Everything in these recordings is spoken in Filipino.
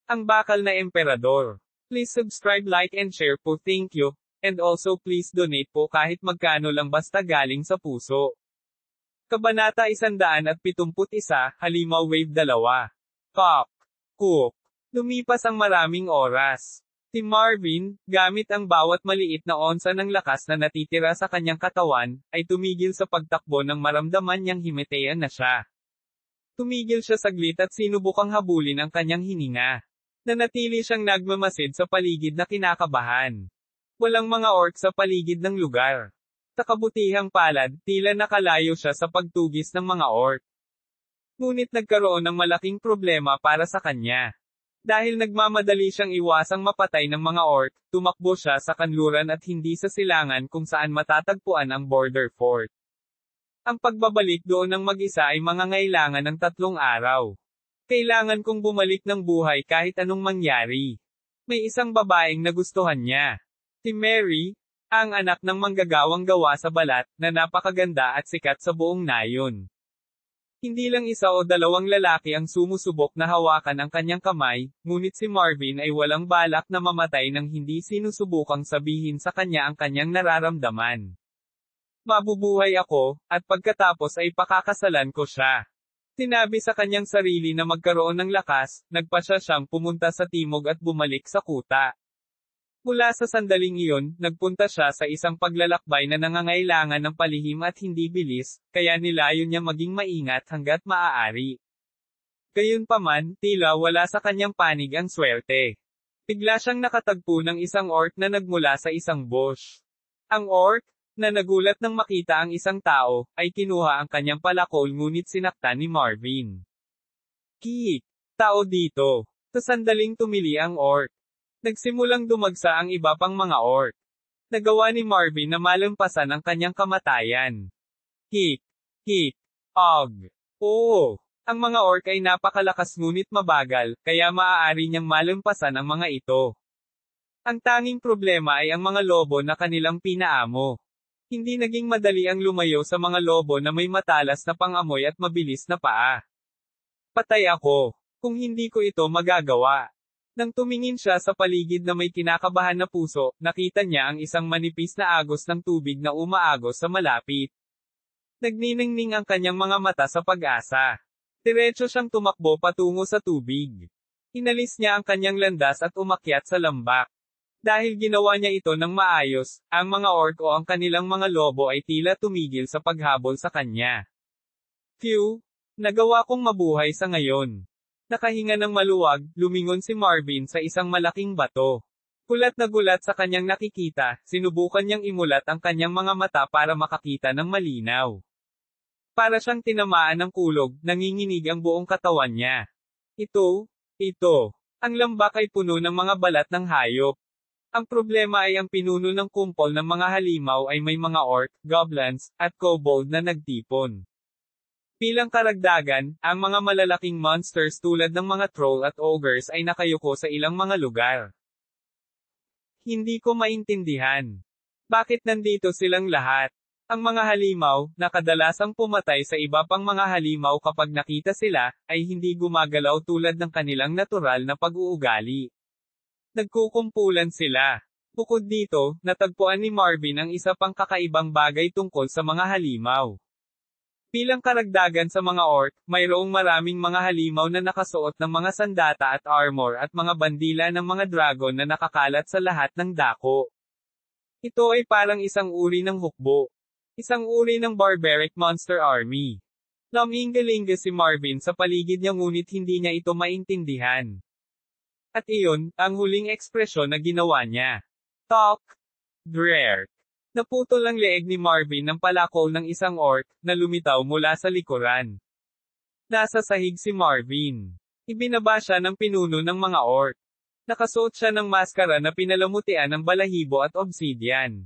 Ang bakal na emperador. Please subscribe, like and share po, thank you. And also please donate po kahit magkano lang basta galing sa puso. Kabanata 171, Halimaw Wave 2. Cook. Cook. Lumipas ang maraming oras. Si Marvin, gamit ang bawat maliit na onsa ng lakas na natitira sa kanyang katawan, ay tumigil sa pagtakbo nang maramdaman niyang himatayan na siya. Tumigil siya saglit at sinubukang habulin ang kanyang hininga. Nanatili siyang nagmamasid sa paligid na kinakabahan. Walang mga orc sa paligid ng lugar. Sa kabutihang palad, tila nakalayo siya sa pagtugis ng mga orc. Ngunit nagkaroon ng malaking problema para sa kanya. Dahil nagmamadali siyang iwasang mapatay ng mga orc, tumakbo siya sa kanluran at hindi sa silangan kung saan matatagpuan ang border fort. Ang pagbabalik doon ng mag-isa ay mangangailangan ng 3 araw. Kailangan kong bumalik ng buhay kahit anong mangyari. May isang babaeng nagustuhan niya. Si Mary, ang anak ng manggagawang gawa sa balat, na napakaganda at sikat sa buong nayon. Hindi lang 1 o 2 lalaki ang sumusubok na hawakan ang kanyang kamay, ngunit si Marvin ay walang balak na mamatay nang hindi sinusubukang sabihin sa kanya ang kanyang nararamdaman. Mabubuhay ako, at pagkatapos ay pakakasalan ko siya. Sinabi sa kanyang sarili na magkaroon ng lakas, nagpasya siyang pumunta sa timog at bumalik sa kuta. Mula sa sandaling iyon, nagpunta siya sa isang paglalakbay na nangangailangan ng palihim at hindi bilis, kaya nilayon niya maging maingat hanggat maaari. Gayunpaman, tila wala sa kanyang panig ang swerte. Bigla siyang nakatagpo ng isang orc na nagmula sa isang bush. Ang orc, na nagulat nang makita ang isang tao, ay kinuha ang kanyang palakol ngunit sinaktan ni Marvin. Kiik! Tao dito! Sa sandaling tumili ang orc. Nagsimulang dumagsa ang iba pang mga orc. Nagawa ni Marvin na malampasan ang kanyang kamatayan. Kick. Kick. Og. Oo. Ang mga orc ay napakalakas ngunit mabagal, kaya maaari niyang malampasan ang mga ito. Ang tanging problema ay ang mga lobo na kanilang pinaamo. Hindi naging madali ang lumayo sa mga lobo na may matalas na pangamoy at mabilis na paa. Patay ako. Kung hindi ko ito magagawa. Nang tumingin siya sa paligid na may kinakabahan na puso, nakita niya ang isang manipis na agos ng tubig na umaagos sa malapit. Nagniningning ang kanyang mga mata sa pag-asa. Diretso siyang tumakbo patungo sa tubig. Inalis niya ang kanyang landas at umakyat sa lambak. Dahil ginawa niya ito ng maayos, ang mga orc o ang kanilang mga lobo ay tila tumigil sa paghabol sa kanya. Phew! Nagawa kong mabuhay sa ngayon. Nakahinga ng maluwag, lumingon si Marvin sa isang malaking bato. Gulat na gulat sa kanyang nakikita, sinubukan niyang imulat ang kanyang mga mata para makakita ng malinaw. Para siyang tinamaan ng kulog, nanginginig ang buong katawan niya. Ito. Ang lambak ay puno ng mga balat ng hayop. Ang problema ay ang pinuno ng kumpol ng mga halimaw ay may mga orc, goblins, at kobold na nagtipon. Bilang karagdagan, ang mga malalaking monsters tulad ng mga troll at ogres ay nakayuko sa ilang mga lugar. Hindi ko maintindihan. Bakit nandito silang lahat? Ang mga halimaw, na kadalasang pumatay sa iba pang mga halimaw kapag nakita sila, ay hindi gumagalaw tulad ng kanilang natural na pag-uugali. Nagkukumpulan sila. Bukod dito, natagpuan ni Marvin ang isa pang kakaibang bagay tungkol sa mga halimaw. Bilang karagdagan sa mga orc, mayroong maraming mga halimaw na nakasuot ng mga sandata at armor at mga bandila ng mga dragon na nakakalat sa lahat ng dako. Ito ay parang isang uri ng hukbo. Isang uri ng barbaric monster army. Namingalinga si Marvin sa paligid niya ngunit hindi niya ito maintindihan. At iyon, ang huling ekspresyon na ginawa niya. Talk. Drerk. Naputol ang leeg ni Marvin ng palakol ng isang orc, na lumitaw mula sa likuran. Nasa sahig si Marvin. Ibinaba siya ng pinuno ng mga orc. Nakasuot siya ng maskara na pinalamutian ng balahibo at obsidian.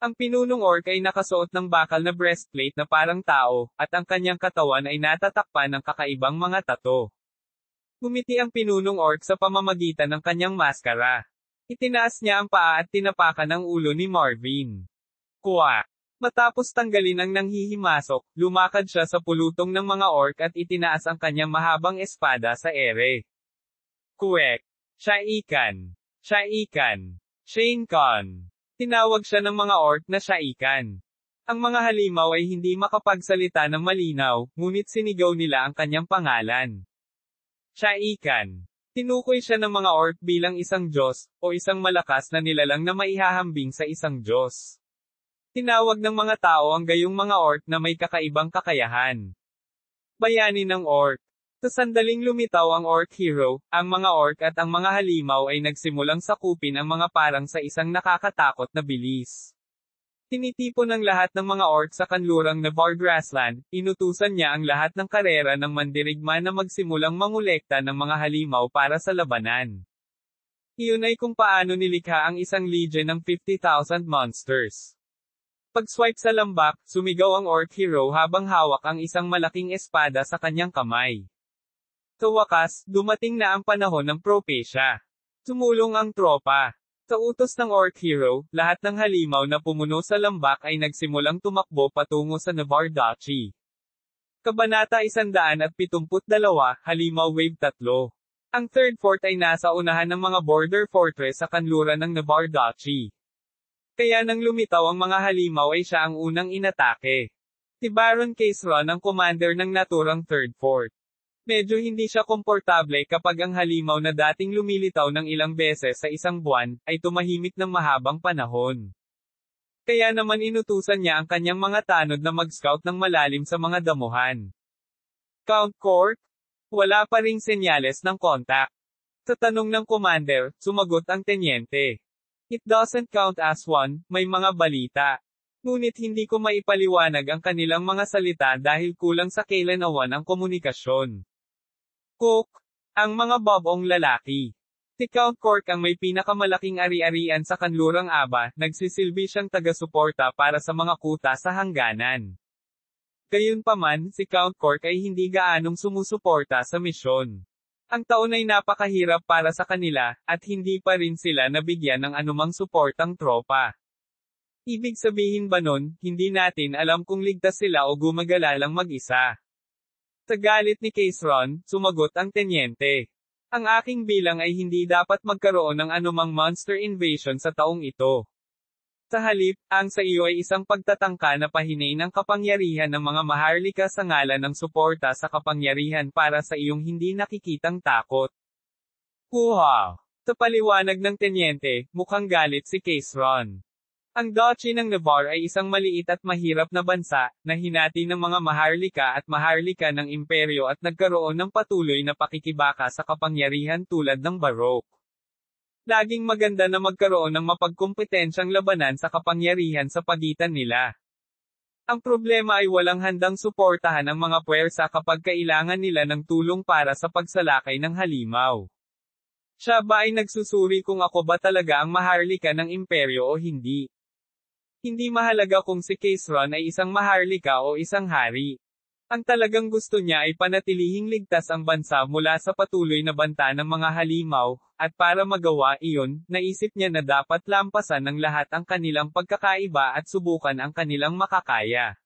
Ang pinunong orc ay nakasuot ng bakal na breastplate na parang tao, at ang kanyang katawan ay natatakpan ng kakaibang mga tato. Gumiti ang pinunong orc sa pamamagitan ng kanyang maskara. Itinaas niya ang paa at tinapakan ang ulo ni Marvin. Kuwak! Matapos tanggalin ang nanghihimasok, lumakad siya sa pulutong ng mga orc at itinaas ang kanyang mahabang espada sa ere. Kuwek! Shaikan. Shaikan. Shane Khan. Tinawag siya ng mga orc na Shaikan. Ang mga halimaw ay hindi makapagsalita ng malinaw, ngunit sinigaw nila ang kanyang pangalan. Shaikan. Tinukoy siya ng mga orc bilang isang Diyos, o isang malakas na nilalang na maihahambing sa isang Diyos. Tinawag ng mga tao ang gayong mga orc na may kakaibang kakayahan. Bayani ng orc. Sa sandaling lumitaw ang orc hero, ang mga orc at ang mga halimaw ay nagsimulang sakupin ang mga parang sa isang nakakatakot na bilis. Tinitipon ng lahat ng mga orc sa kanlurang Navarre Grassland, inutusan niya ang lahat ng karera ng mandirigma na magsimulang mangolekta ng mga halimaw para sa labanan. Iyon ay kung paano nilikha ang isang legion ng 50,000 monsters. Pag-swipe sa lambak, sumigaw ang orc hero habang hawak ang isang malaking espada sa kanyang kamay. Sa wakas, dumating na ang panahon ng propesya. Tumulong ang tropa. Sa utos ng orc hero, lahat ng halimaw na pumuno sa lambak ay nagsimulang tumakbo patungo sa Navarre Duchy. Kabanata 172, Halimaw Wave 3. Ang third fort ay nasa unahan ng mga border fortress sa kanluran ng Navarre Duchy. Kaya nang lumitaw ang mga halimaw ay siya ang unang inatake. Si Baron Caesron ang commander ng naturang third fort. Medyo hindi siya komportable kapag ang halimaw na dating lumilitaw ng ilang beses sa isang buwan, ay tumahimik ng mahabang panahon. Kaya naman inutusan niya ang kanyang mga tanod na mag-scout ng malalim sa mga damuhan. Count Cork? Wala pa ring senyales ng contact. Sa tanong ng commander, sumagot ang tenyente. It doesn't count as one, may mga balita. Ngunit hindi ko maipaliwanag ang kanilang mga salita dahil kulang sa kailanawan ang komunikasyon. Cook, ang mga bobong lalaki. Si Count Cork ang may pinakamalaking ari-arian sa kanlurang Aba, nagsisilbi siyang taga-suporta para sa mga kuta sa hangganan. Gayunpaman, si Count Cork ay hindi gaanong sumusuporta sa misyon. Ang taon ay napakahirap para sa kanila, at hindi pa rin sila nabigyan ng anumang suportang tropa. Ibig sabihin ba nun, hindi natin alam kung ligtas sila o gumagala lang mag-isa. Sa galit ni Caesron, sumagot ang tenyente. Ang aking bilang ay hindi dapat magkaroon ng anumang monster invasion sa taong ito. Sa halip, ang sa iyo ay isang pagtatangka na pahinain ang kapangyarihan ng mga maharlika sa ngalan ng suporta sa kapangyarihan para sa iyong hindi nakikitang takot. Kuha! Sa paliwanag ng tenyente, mukhang galit si Caesron. Ang Duchy ng Navarre ay isang maliit at mahirap na bansa, na hinati ng mga maharlika ng imperyo at nagkaroon ng patuloy na pakikibaka sa kapangyarihan tulad ng Baroque. Laging maganda na magkaroon ng mapagkompetensyang labanan sa kapangyarihan sa pagitan nila. Ang problema ay walang handang suportahan ang mga puwersa kapag kailangan nila ng tulong para sa pagsalakay ng halimaw. Siya ba ay nagsusuri kung ako ba talaga ang maharlika ng imperyo o hindi? Hindi mahalaga kung si Caesron ay isang maharlika o isang hari. Ang talagang gusto niya ay panatilihing ligtas ang bansa mula sa patuloy na banta ng mga halimaw, at para magawa iyon, naisip niya na dapat lampasan ng lahat ang kanilang pagkakaiba at subukan ang kanilang makakaya.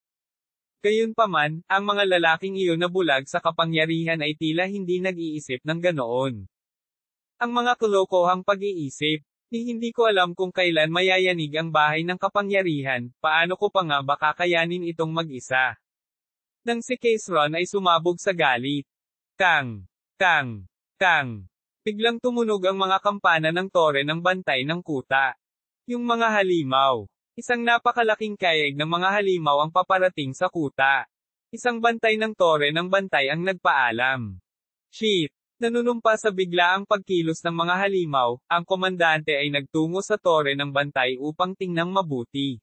Gayunpaman, ang mga lalaking iyon na bulag sa kapangyarihan ay tila hindi nag-iisip ng ganoon. Ang mga kalokohang pag-iisip. Hindi ko alam kung kailan mayayanig ang bahay ng kapangyarihan, paano ko pa nga ba kakayanin itong mag-isa. Nang si Caesron ay sumabog sa galit. Kang! Kang! Kang! Biglang tumunog ang mga kampana ng tore ng bantay ng kuta. Yung mga halimaw. Isang napakalaking kayeg ng mga halimaw ang paparating sa kuta. Isang bantay ng tore ng bantay ang nagpaalam. Shit! Nanunumpa sa biglaang pagkilos ng mga halimaw, ang komandante ay nagtungo sa tore ng bantay upang tingnang mabuti.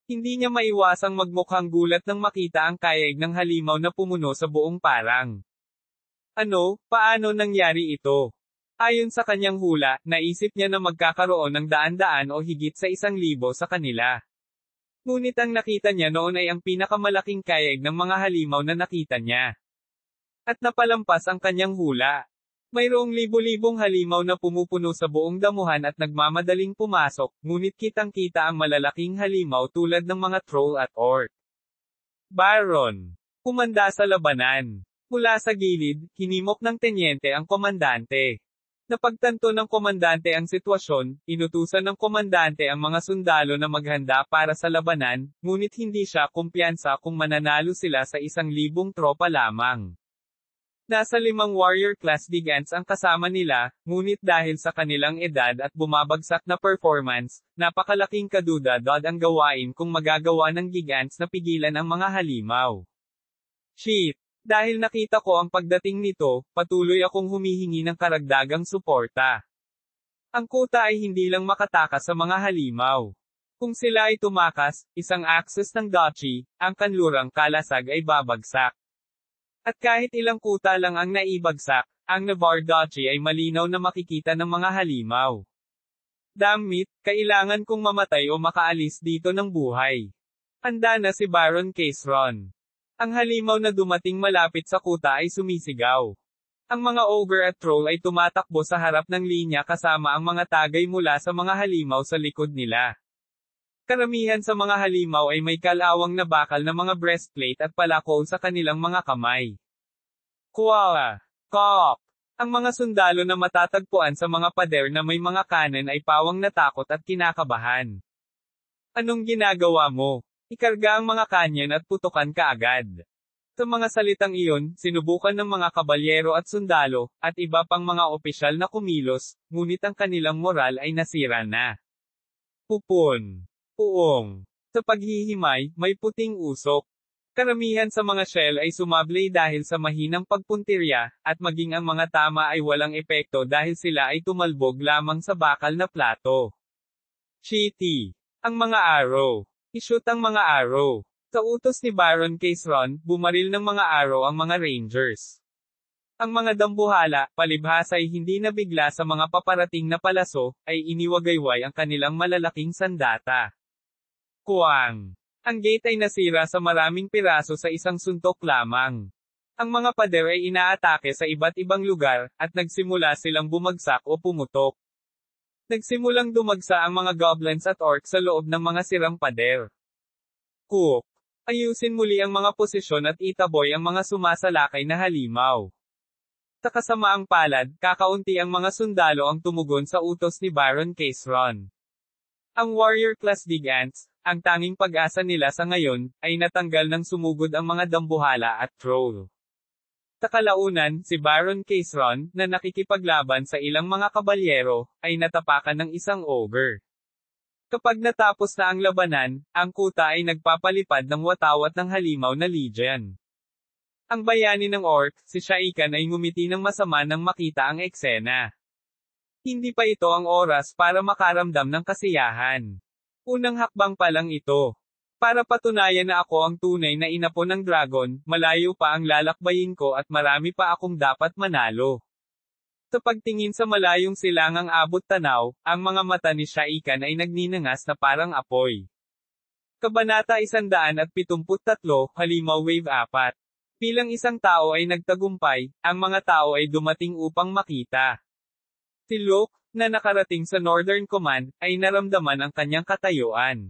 Hindi niya maiwasang magmukhang gulat nang makita ang kayeg ng halimaw na pumuno sa buong parang. Ano, paano nangyari ito? Ayon sa kanyang hula, naisip niya na magkakaroon ng daan-daan o higit sa 1,000 sa kanila. Ngunit ang nakita niya noon ay ang pinakamalaking kayeg ng mga halimaw na nakita niya. At napalampas ang kanyang hula. Mayroong libo-libong halimaw na pumupuno sa buong damuhan at nagmamadaling pumasok, ngunit kitang-kita ang malalaking halimaw tulad ng mga troll at orc. Baron. Kumanda sa labanan. Mula sa gilid, hinimok ng tenyente ang komandante. Napagtanto ng komandante ang sitwasyon, inutusan ng komandante ang mga sundalo na maghanda para sa labanan, ngunit hindi siya kumpiyansa kung mananalo sila sa 1,000 tropa lamang. Nasa 5 warrior class Gigants ang kasama nila, ngunit dahil sa kanilang edad at bumabagsak na performance, napakalaking kaduda-dod ang gawain kung magagawa ng Gigants na pigilan ang mga halimaw. Shit! Dahil nakita ko ang pagdating nito, patuloy akong humihingi ng karagdagang suporta. Ang kuta ay hindi lang makatakas sa mga halimaw. Kung sila ay tumakas, isang axis ng Dachi, ang kanlurang kalasag ay babagsak. At kahit ilang kuta lang ang naibagsak, ang Navarre Dachi ay malinaw na makikita ng mga halimaw. Damn it, kailangan kong mamatay o makaalis dito ng buhay. Handa na si Baron Caesron. Ang halimaw na dumating malapit sa kuta ay sumisigaw. Ang mga ogre at troll ay tumatakbo sa harap ng linya kasama ang mga tagay mula sa mga halimaw sa likod nila. Karamihan sa mga halimaw ay may kalawang na bakal na mga breastplate at palako sa kanilang mga kamay. Kuwa! Kok! Ang mga sundalo na matatagpuan sa mga pader na may mga kanan ay pawang natakot at kinakabahan. Anong ginagawa mo? Ikarga ang mga kanyan at putukan kaagad. Sa mga salitang iyon, sinubukan ng mga kabalyero at sundalo, at iba pang mga opisyal na kumilos, ngunit ang kanilang moral ay nasira na. Pupon. Puong. Sa paghihimay, may puting usok. Karamihan sa mga shell ay sumablay dahil sa mahinang pagpuntirya, at maging ang mga tama ay walang epekto dahil sila ay tumalbog lamang sa bakal na plato. Shitty. Ang mga arrow. I-shoot ang mga arrow. Sa utos ni Baron Caesron, bumaril ng mga arrow ang mga rangers. Ang mga dambuhala, palibhas ay hindi nabigla sa mga paparating na palaso, ay iniwagayway ang kanilang malalaking sandata. Kuwang. Ang gate ay nasira sa maraming piraso sa isang suntok lamang. Ang mga pader ay inaatake sa iba't ibang lugar, at nagsimula silang bumagsak o pumutok. Nagsimulang dumagsa ang mga goblins at orcs sa loob ng mga sirang pader. Cook. Ayusin muli ang mga posisyon at itaboy ang mga sumasalakay na halimaw. Sa kasamaang palad, kakaunti ang mga sundalo ang tumugon sa utos ni Baron Caesron. Ang warrior class Gigants, ang tanging pag-asa nila sa ngayon, ay natanggal ng sumugod ang mga dambuhala at troll. Sa kalaunan, si Baron Caesron, na nakikipaglaban sa ilang mga kabalyero, ay natapakan ng isang ogre. Kapag natapos na ang labanan, ang kuta ay nagpapalipad ng watawat ng halimaw na legion. Ang bayani ng orc, si Shaikan ay ngumiti ng masama nang makita ang eksena. Hindi pa ito ang oras para makaramdam ng kasiyahan. Unang hakbang pa lang ito. Para patunayan na ako ang tunay na inapo ng dragon, malayo pa ang lalakbayin ko at marami pa akong dapat manalo. Sa pagtingin sa malayong silangang abot tanaw, ang mga mata ni Shaikan ay nagninangas na parang apoy. Kabanata 173, Halimaw Wave 4. Bilang isang tao ay nagtagumpay, ang mga tao ay dumating upang makita. Si Locke, na nakarating sa Northern Command, ay naramdaman ang kanyang katayuan.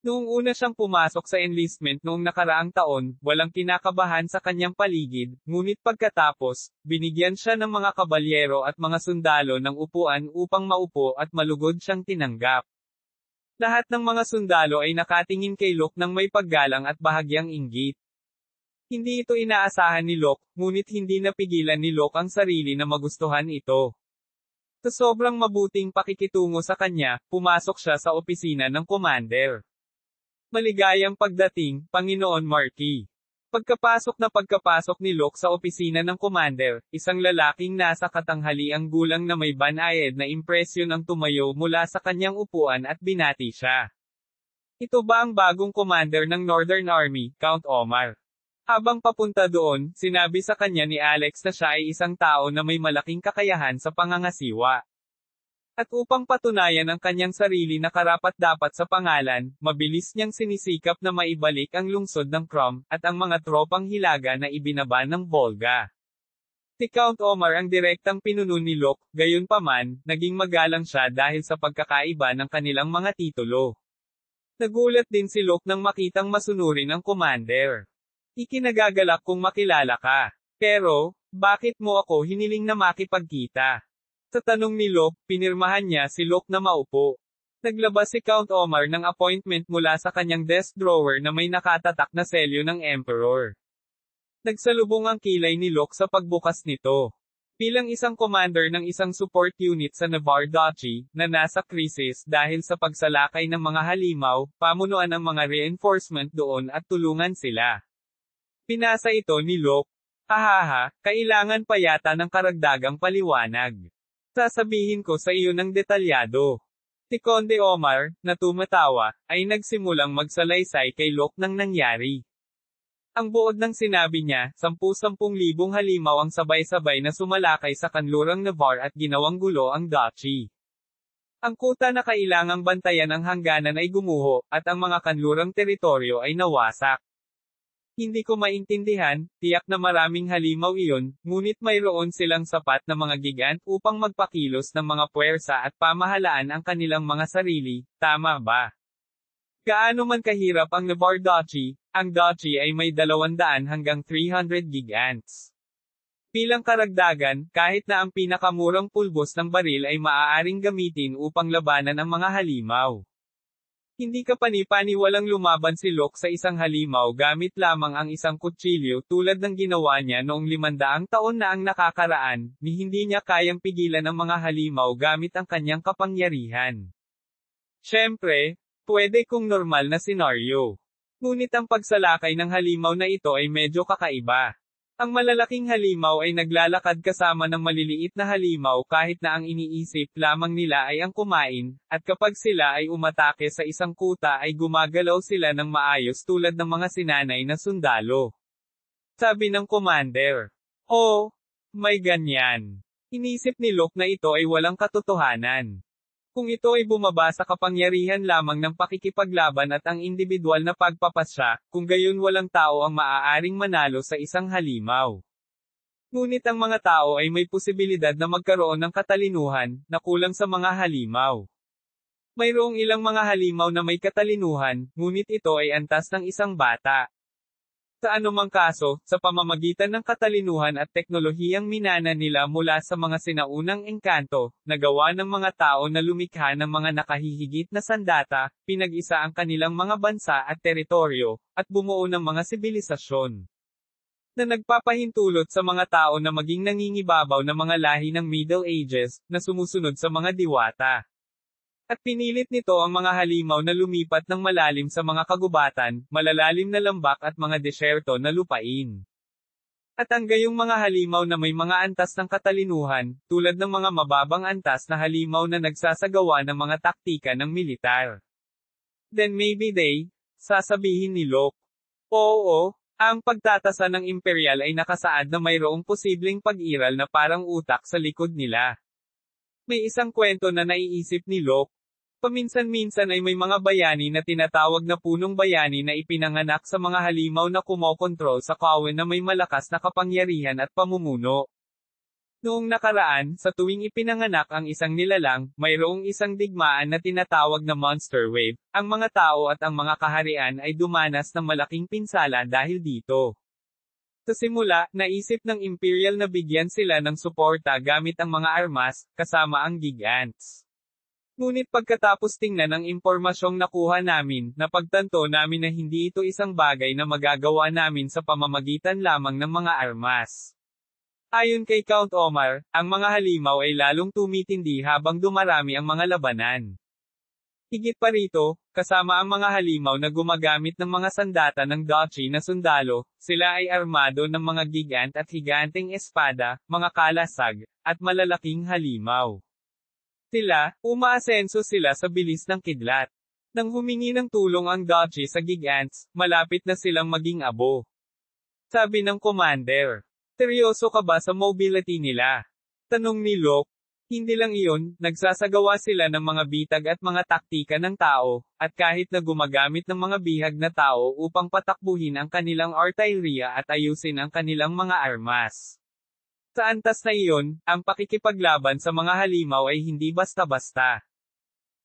Noong una siyang pumasok sa enlistment noong nakaraang taon, walang kinakabahan sa kanyang paligid, ngunit pagkatapos, binigyan siya ng mga kabalyero at mga sundalo ng upuan upang maupo at malugod siyang tinanggap. Lahat ng mga sundalo ay nakatingin kay Locke ng may paggalang at bahagyang inggit. Hindi ito inaasahan ni Locke, ngunit hindi napigilan ni Locke ang sarili na magustuhan ito. Sa sobrang mabuting pakikitungo sa kanya, pumasok siya sa opisina ng commander. Maligayang pagdating, Panginoon Marquis. Pagkapasok ni Locke sa opisina ng commander, isang lalaking nasa katanghaliang gulang na may banayad na impresyon ang tumayo mula sa kanyang upuan at binati siya. Ito ba ang bagong commander ng Northern Army, Count Omar? Habang papunta doon, sinabi sa kanya ni Alex na siya ay isang tao na may malaking kakayahan sa pangangasiwa. At upang patunayan ang kanyang sarili na karapat-dapat sa pangalan, mabilis niyang sinisikap na maibalik ang lungsod ng Crom, at ang mga tropang hilaga na ibinaba ng Volga. Si Count Omar ang direktang pinuno ni Locke, gayunpaman, naging magalang siya dahil sa pagkakaiba ng kanilang mga titulo. Nagulat din si Locke nang makitang masunurin ang commander. Ikinagagalak kong makilala ka. Pero, bakit mo ako hiniling na makipagkita? Sa tanong ni Locke, pinirmahan niya si Locke na maupo. Naglabas si Count Omar ng appointment mula sa kanyang desk drawer na may nakatatak na selyo ng Emperor. Nagsalubong ang kilay ni Locke sa pagbukas nito. Bilang isang commander ng isang support unit sa Navarre Duchy, na nasa krisis dahil sa pagsalakay ng mga halimaw, pamunuan ang mga reinforcement doon at tulungan sila. Pinasa ito ni Locke. Hahaha, kailangan pa yata ng karagdagang paliwanag. Sasabihin ko sa iyo ng detalyado. Si Conde Omar, na tumatawa, ay nagsimulang magsalaysay kay Locke ng nangyari. Ang buod ng sinabi niya, 10,000 halimaw ang sabay-sabay na sumalakay sa kanlurang Navarre at ginawang gulo ang duchy. Ang kuta na kailangang bantayan ang hangganan ay gumuho, at ang mga kanlurang teritoryo ay nawasak. Hindi ko maintindihan, tiyak na maraming halimaw iyon, ngunit mayroon silang sapat na mga gigant upang magpakilos ng mga puwersa at pamahalaan ang kanilang mga sarili, tama ba? Gaano man kahirap ang Navarre Duchy, ang duchy ay may 200 hanggang 300 gigants. Bilang karagdagan, kahit na ang pinakamurang pulbos ng baril ay maaaring gamitin upang labanan ang mga halimaw. Hindi ka pani-paniwalang lumaban si Locke sa isang halimaw gamit lamang ang isang kutsilyo tulad ng ginawa niya noong 500 taon na ang nakakaraan, ni hindi niya kayang pigilan ang mga halimaw gamit ang kanyang kapangyarihan. Siyempre, pwede kung normal na senaryo. Ngunit ang pagsalakay ng halimaw na ito ay medyo kakaiba. Ang malalaking halimaw ay naglalakad kasama ng maliliit na halimaw kahit na ang iniisip lamang nila ay ang kumain, at kapag sila ay umatake sa isang kuta ay gumagalaw sila ng maayos tulad ng mga sinanay na sundalo. Sabi ng commander. Oh, may ganyan. Inisip ni Locke na ito ay walang katotohanan. Kung ito ay bumaba sa kapangyarihan lamang ng pakikipaglaban at ang individual na pagpapasya, kung gayon walang tao ang maaaring manalo sa isang halimaw. Ngunit ang mga tao ay may posibilidad na magkaroon ng katalinuhan, na kulang sa mga halimaw. Mayroong ilang mga halimaw na may katalinuhan, ngunit ito ay antas ng isang bata. Sa anumang kaso, sa pamamagitan ng katalinuhan at teknolohiyang minana nila mula sa mga sinaunang engkanto, nagawa ng mga tao na lumikha ng mga nakahihigit na sandata, pinag-isa ang kanilang mga bansa at teritoryo, at bumuo ng mga sibilisasyon na nagpapahintulot sa mga tao na maging nangingibabaw na mga lahi ng Middle Ages, na sumusunod sa mga diwata. At pinilit nito ang mga halimaw na lumipat ng malalim sa mga kagubatan, malalalim na lambak at mga desyerto na lupain. At ang gayong mga halimaw na may mga antas ng katalinuhan, tulad ng mga mababang antas na halimaw na nagsasagawa ng mga taktika ng militar. Then maybe they, sasabihin ni Locke. Oo, ang pagtatasa ng imperial ay nakasaad na mayroong posibleng pag-iral na parang utak sa likod nila. May isang kwento na naiisip ni Locke. Paminsan-minsan ay may mga bayani na tinatawag na punong bayani na ipinanganak sa mga halimaw na kumokontrol sa kawan na may malakas na kapangyarihan at pamumuno. Noong nakaraan, sa tuwing ipinanganak ang isang nilalang, mayroong isang digmaan na tinatawag na monster wave. Ang mga tao at ang mga kaharian ay dumanas ng malaking pinsala dahil dito. Sa simula, naisip ng Imperial na bigyan sila ng suporta gamit ang mga armas, kasama ang gigants. Ngunit pagkatapos tingnan ang impormasyong nakuha namin, napagtanto namin na hindi ito isang bagay na magagawa namin sa pamamagitan lamang ng mga armas. Ayon kay Count Omar, ang mga halimaw ay lalong tumitindi habang dumarami ang mga labanan. Higit pa rito, kasama ang mga halimaw na gumagamit ng mga sandata ng duchy na sundalo, sila ay armado ng mga gigant at higanteng espada, mga kalasag, at malalaking halimaw. Umaasenso sila sa bilis ng kidlat. Nang humingi ng tulong ang duchy sa gigants, malapit na silang maging abo. Sabi ng commander. Seryoso ka ba sa mobility nila? Tanong ni Locke. Hindi lang iyon, nagsasagawa sila ng mga bitag at mga taktika ng tao, at kahit na gumagamit ng mga bihag na tao upang patakbuhin ang kanilang artilleria at ayusin ang kanilang mga armas. Sa antas na iyon, ang pakikipaglaban sa mga halimaw ay hindi basta-basta.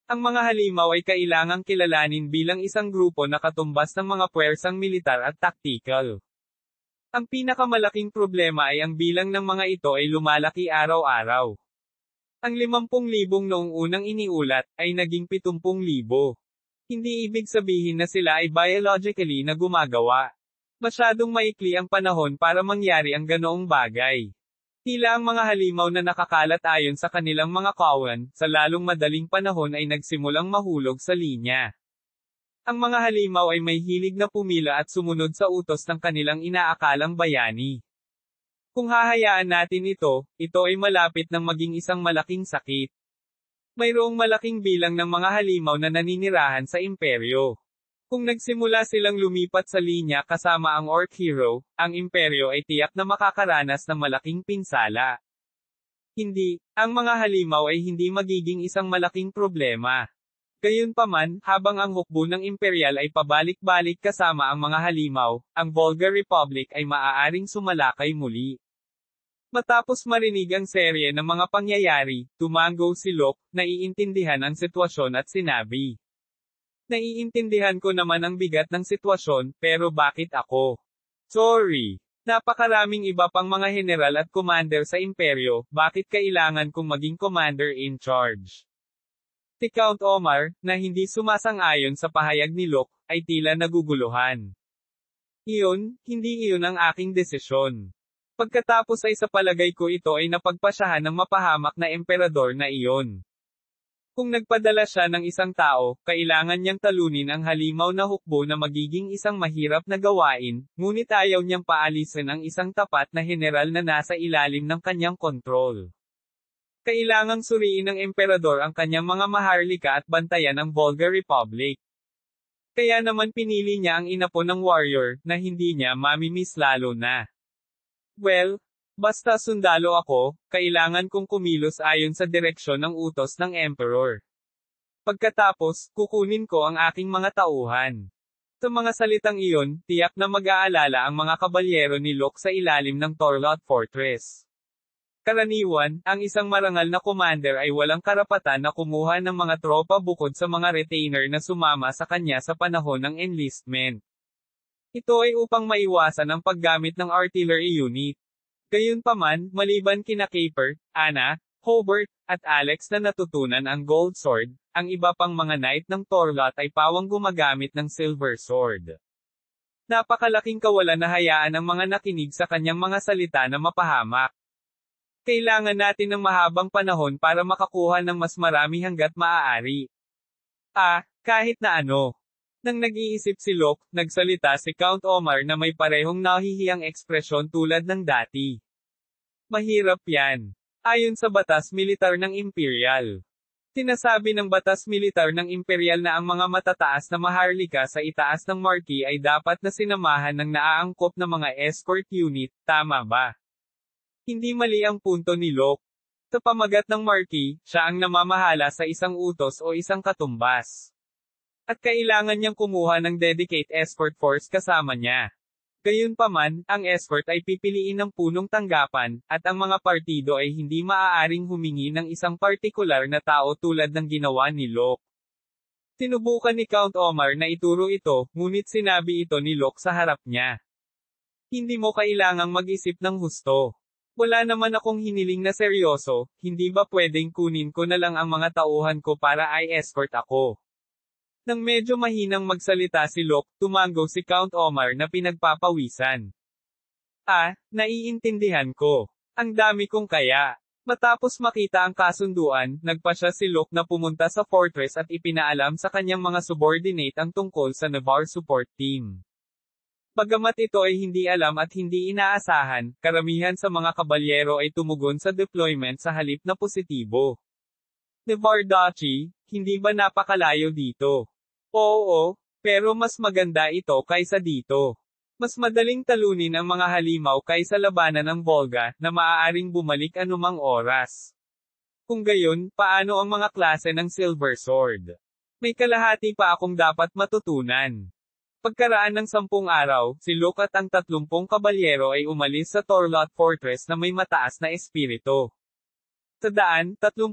Ang mga halimaw ay kailangang kilalanin bilang isang grupo na katumbas ng mga puwersang militar at taktikal. Ang pinakamalaking problema ay ang bilang ng mga ito ay lumalaki araw-araw. Ang 50,000 noong unang iniulat, ay naging 70,000. Hindi ibig sabihin na sila ay biologically na gumagawa. Masyadong maikli ang panahon para mangyari ang ganoong bagay. Tila ang mga halimaw na nakakalat ayon sa kanilang mga kawan, sa lalong madaling panahon ay nagsimulang mahulog sa linya. Ang mga halimaw ay may hilig na pumila at sumunod sa utos ng kanilang inaakalang bayani. Kung hahayaan natin ito ay malapit ng maging isang malaking sakit. Mayroong malaking bilang ng mga halimaw na naninirahan sa imperyo. Kung nagsimula silang lumipat sa linya kasama ang Orc Hero, ang imperyo ay tiyak na makakaranas ng malaking pinsala. Hindi, ang mga halimaw ay hindi magiging isang malaking problema. Gayunpaman, habang ang hukbo ng imperial ay pabalik-balik kasama ang mga halimaw, ang Volga Republic ay maaaring sumalakay muli. Matapos marinig ang serye ng mga pangyayari, tumango si Locke, naiintindihan ang sitwasyon at sinabi. Naiintindihan ko naman ang bigat ng sitwasyon, pero bakit ako? Sorry. Napakaraming iba pang mga general at commander sa imperyo, bakit kailangan kong maging commander in charge? Si Count Omar, na hindi sumasang-ayon sa pahayag ni Locke, ay tila naguguluhan. Hindi iyon ang aking desisyon. Pagkatapos ay sa palagay ko ito ay napagpasyahan ng mapahamak na emperador na iyon. Kung nagpadala siya ng isang tao, kailangan niyang talunin ang halimaw na hukbo na magiging isang mahirap na gawain, ngunit ayaw niyang paalisin ang isang tapat na general na nasa ilalim ng kanyang kontrol. Kailangang suriin ng emperador ang kanyang mga maharlika at bantayan ang Volga Republic. Kaya naman pinili niya ang inapo ng warrior, na hindi niya mamimiss lalo na. Well, basta sundalo ako, kailangan kong kumilos ayon sa direksyon ng utos ng Emperor. Pagkatapos, kukunin ko ang aking mga tauhan. Sa mga salitang iyon, tiyak na mag-aalala ang mga kabalyero ni Locke sa ilalim ng Torlot Fortress. Karaniwan, ang isang marangal na commander ay walang karapatan na kumuha ng mga tropa bukod sa mga retainer na sumama sa kanya sa panahon ng enlistment. Ito ay upang maiwasan ang paggamit ng artillery unit. Gayunpaman, maliban kina Caper, Anna, Hobart, at Alex na natutunan ang Gold Sword, ang iba pang mga knight ng Torlot ay pawang gumagamit ng Silver Sword. Napakalaking kawalan na hayaan ng mga nakinig sa kanyang mga salita na mapahamak. Kailangan natin ng mahabang panahon para makakuha ng mas marami hanggat maaari. Kahit na ano. Nang nag-iisip si Locke, nagsalita si Count Omar na may parehong nahihiyang ekspresyon tulad ng dati. Mahirap yan. Ayon sa batas militar ng Imperial. Sinasabi ng batas militar ng Imperial na ang mga matataas na maharlika sa itaas ng marquee ay dapat na sinamahan ng naaangkop na mga escort unit, tama ba? Hindi mali ang punto ni Locke. Sa pamagat ng marquee, siya ang namamahala sa isang utos o isang katumbas. At kailangan niyang kumuha ng dedicated escort force kasama niya. Gayunpaman, ang escort ay pipiliin ng punong tanggapan, at ang mga partido ay hindi maaaring humingi ng isang partikular na tao tulad ng ginawa ni Locke. Sinubukan ni Count Omar na ituro ito, ngunit sinabi ito ni Locke sa harap niya. Hindi mo kailangang mag-isip ng husto. Wala naman akong hiniling na seryoso, hindi ba pwedeng kunin ko na lang ang mga tauhan ko para ay escort ako? Nang medyo mahinang magsalita si Locke, tumango si Count Omar na pinagpapawisan. Naiintindihan ko. Ang dami kong kaya. Matapos makita ang kasunduan, nagpasya si Locke na pumunta sa fortress at ipinaalam sa kanyang mga subordinate ang tungkol sa Navarre support team. Bagamat ito ay hindi alam at hindi inaasahan, karamihan sa mga kabalyero ay tumugon sa deployment sa halip na positibo. Navarre Duchy, hindi ba napakalayo dito? Oo, pero mas maganda ito kaysa dito. Mas madaling talunin ang mga halimaw kaysa labanan ng Volga, na maaaring bumalik anumang oras. Kung gayon, paano ang mga klase ng Silver Sword? May kalahati pa akong dapat matutunan. Pagkaraan ng 10 araw, si Locke at ang 30 kabalyero ay umalis sa Torlot Fortress na may mataas na espiritu. Sa daan, 30,000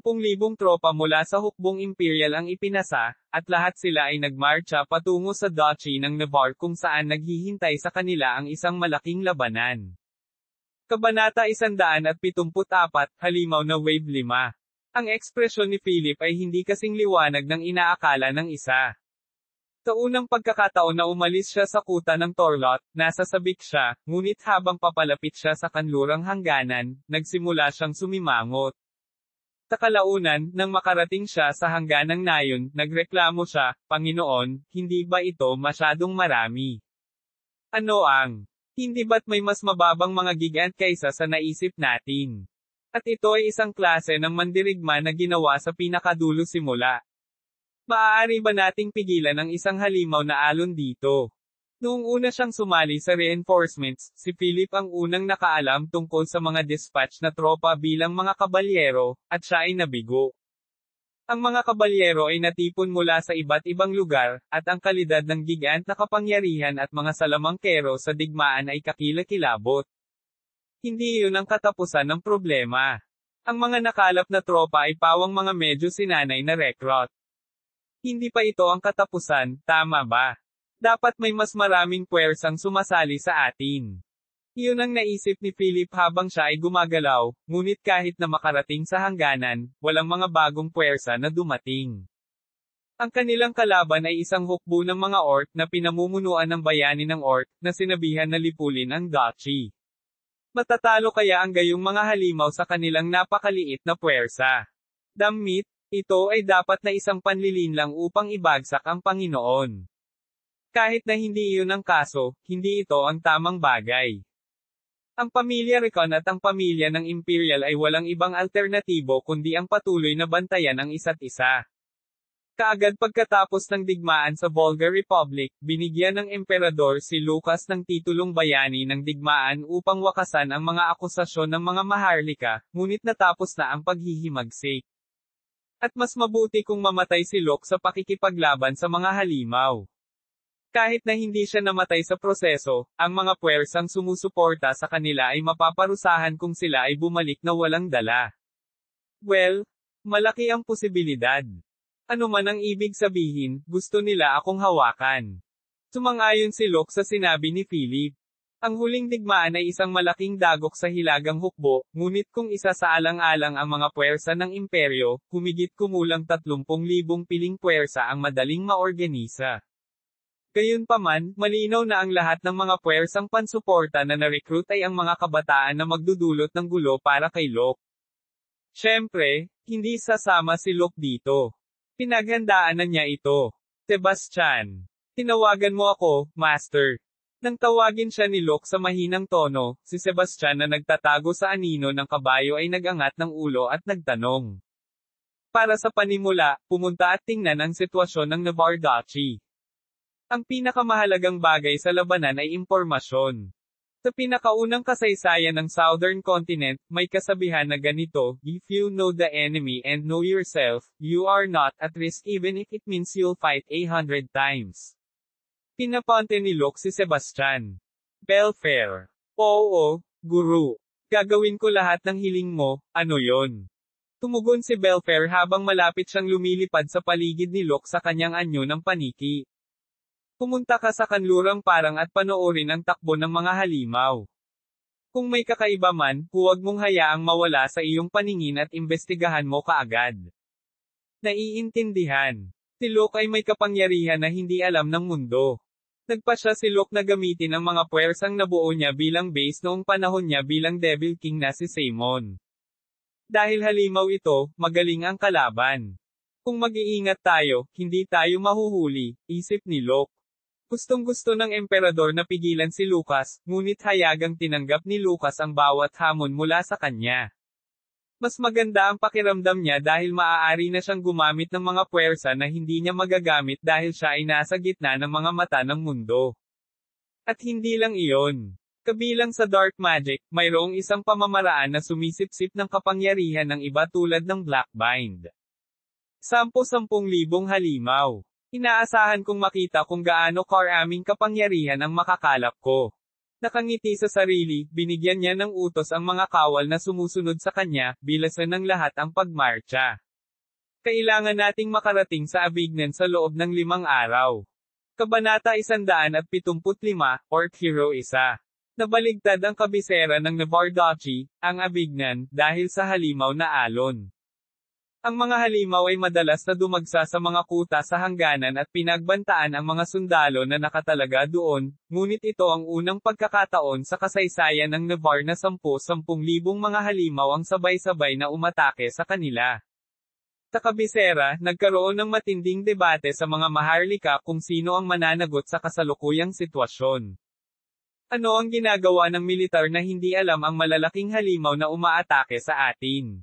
tropa mula sa hukbong Imperial ang ipinasa, at lahat sila ay nagmarcha patungo sa Duchy ng Navarre kung saan naghihintay sa kanila ang isang malaking labanan. Kabanata 174, Halimaw na Wave 5. Ang ekspresyon ni Philip ay hindi kasing liwanag ng inaakala ng isa. Sa unang pagkakataon na umalis siya sa kuta ng Torlot, nasa sabik siya, ngunit habang papalapit siya sa kanlurang hangganan, nagsimula siyang sumimangot. Sa kalaunan, nang makarating siya sa hangganang nayon, nagreklamo siya, Panginoon, hindi ba ito masyadong marami? Ano ang? Hindi ba't may mas mababang mga gigant kaysa sa naisip natin? At ito ay isang klase ng mandirigma na ginawa sa pinakadulo simula. Maaari ba nating pigilan ang isang halimaw na alon dito? Noong una siyang sumali sa reinforcements, si Philip ang unang nakaalam tungkol sa mga dispatch na tropa bilang mga kabalyero, at siya ay nabigo. Ang mga kabalyero ay natipon mula sa iba't ibang lugar, at ang kalidad ng gigant na kapangyarihan at mga salamangkero sa digmaan ay kakilakilabot. Hindi iyon ang katapusan ng problema. Ang mga nakalap na tropa ay pawang mga medyo sinanay na recruit. Hindi pa ito ang katapusan, tama ba? Dapat may mas maraming puwersang sumasali sa atin. Iyon ang naisip ni Philip habang siya ay gumagalaw, ngunit kahit na makarating sa hangganan, walang mga bagong puwersa na dumating. Ang kanilang kalaban ay isang hukbo ng mga orc na pinamumunuan ng bayani ng orc, na sinabihan na lipulin ang duchy. Matatalo kaya ang gayong mga halimaw sa kanilang napakaliit na puwersa? Damit, ito ay dapat na isang panlilinlang upang ibagsak ang Panginoon. Kahit na hindi iyon ang kaso, hindi ito ang tamang bagay. Ang pamilya Recon at ang pamilya ng Imperial ay walang ibang alternatibo kundi ang patuloy na bantayan ang isa't isa. Kaagad pagkatapos ng digmaan sa Volga Republic, binigyan ng emperador si Lucas ng titulong bayani ng digmaan upang wakasan ang mga akusasyon ng mga maharlika, ngunit natapos na ang paghihimagsik. At mas mabuti kung mamatay si Locke sa pakikipaglaban sa mga halimaw. Kahit na hindi siya namatay sa proseso, ang mga puwersang sumusuporta sa kanila ay mapaparusahan kung sila ay bumalik na walang dala. Well, malaki ang posibilidad. Ano man ang ibig sabihin, gusto nila akong hawakan. Sumang-ayon si Locke sa sinabi ni Philip. Ang huling digmaan ay isang malaking dagok sa hilagang hukbo, ngunit kung isa sa alang-alang ang mga puwersa ng imperyo, humigit kumulang 30,000 piling puwersa ang madaling maorganisa. Gayunpaman, malinaw na ang lahat ng mga puwersang pansuporta na na-recruit ay ang mga kabataan na magdudulot ng gulo para kay Locke. Siyempre, hindi sasama si Locke dito. Pinaghandaan na niya ito. Sebastian. Tinawagan mo ako, Master. Nang tawagin siya ni Locke sa mahinang tono, si Sebastian na nagtatago sa anino ng kabayo ay nagangat ng ulo at nagtanong. Para sa panimula, pumunta at tingnan ang sitwasyon ng Navarre Duchy. Ang pinakamahalagang bagay sa labanan ay impormasyon. Sa pinakaunang kasaysayan ng Southern Continent, may kasabihan na ganito, if you know the enemy and know yourself, you are not at risk even if it means you'll fight 100 times. Pinaponte ni Locke si Sebastian. Belfair. Oo, Guru. Gagawin ko lahat ng hiling mo, ano yon? Tumugon si Belfair habang malapit siyang lumilipad sa paligid ni Locke sa kanyang anyo ng paniki. Pumunta ka sa kanlurang parang at panoorin ang takbo ng mga halimaw. Kung may kakaiba man, huwag mong hayaang mawala sa iyong paningin at imbestigahan mo kaagad. Naiintindihan. Si Locke ay may kapangyarihan na hindi alam ng mundo. Nagpasya si Locke na gamitin ang mga puwersang nabuo niya bilang base noong panahon niya bilang Devil King na si Saemon. Dahil halimaw ito, magaling ang kalaban. Kung mag-iingat tayo, hindi tayo mahuhuli, isip ni Locke. Gustong-gusto ng emperador na pigilan si Lucas, ngunit hayagang tinanggap ni Lucas ang bawat hamon mula sa kanya. Mas maganda ang pakiramdam niya dahil maaari na siyang gumamit ng mga puwersa na hindi niya magagamit dahil siya ay nasa gitna ng mga mata ng mundo. At hindi lang iyon. Kabilang sa dark magic, mayroong isang pamamaraan na sumisipsip ng kapangyarihan ng iba tulad ng Blackbind. 10,000 halimaw. Inaasahan kong makita kung gaano karaming kapangyarihan ang makakalap ko. Nakangiti sa sarili, binigyan niya ng utos ang mga kawal na sumusunod sa kanya, bilasan ng lahat ang pagmarcha. Kailangan nating makarating sa Avignon sa loob ng 5 araw. Kabanata 175, Orc Hero 1. Nabaligtad ang kabisera ng Navarre Duchy, ang Avignon, dahil sa halimaw na alon. Ang mga halimaw ay madalas na dumagsa sa mga kuta sa hangganan at pinagbantaan ang mga sundalo na nakatalaga doon, ngunit ito ang unang pagkakataon sa kasaysayan ng Navarre na 10,000 mga halimaw ang sabay-sabay na umatake sa kanila. Sa kabisera, nagkaroon ng matinding debate sa mga maharlika kung sino ang mananagot sa kasalukuyang sitwasyon. Ano ang ginagawa ng militar na hindi alam ang malalaking halimaw na umaatake sa atin?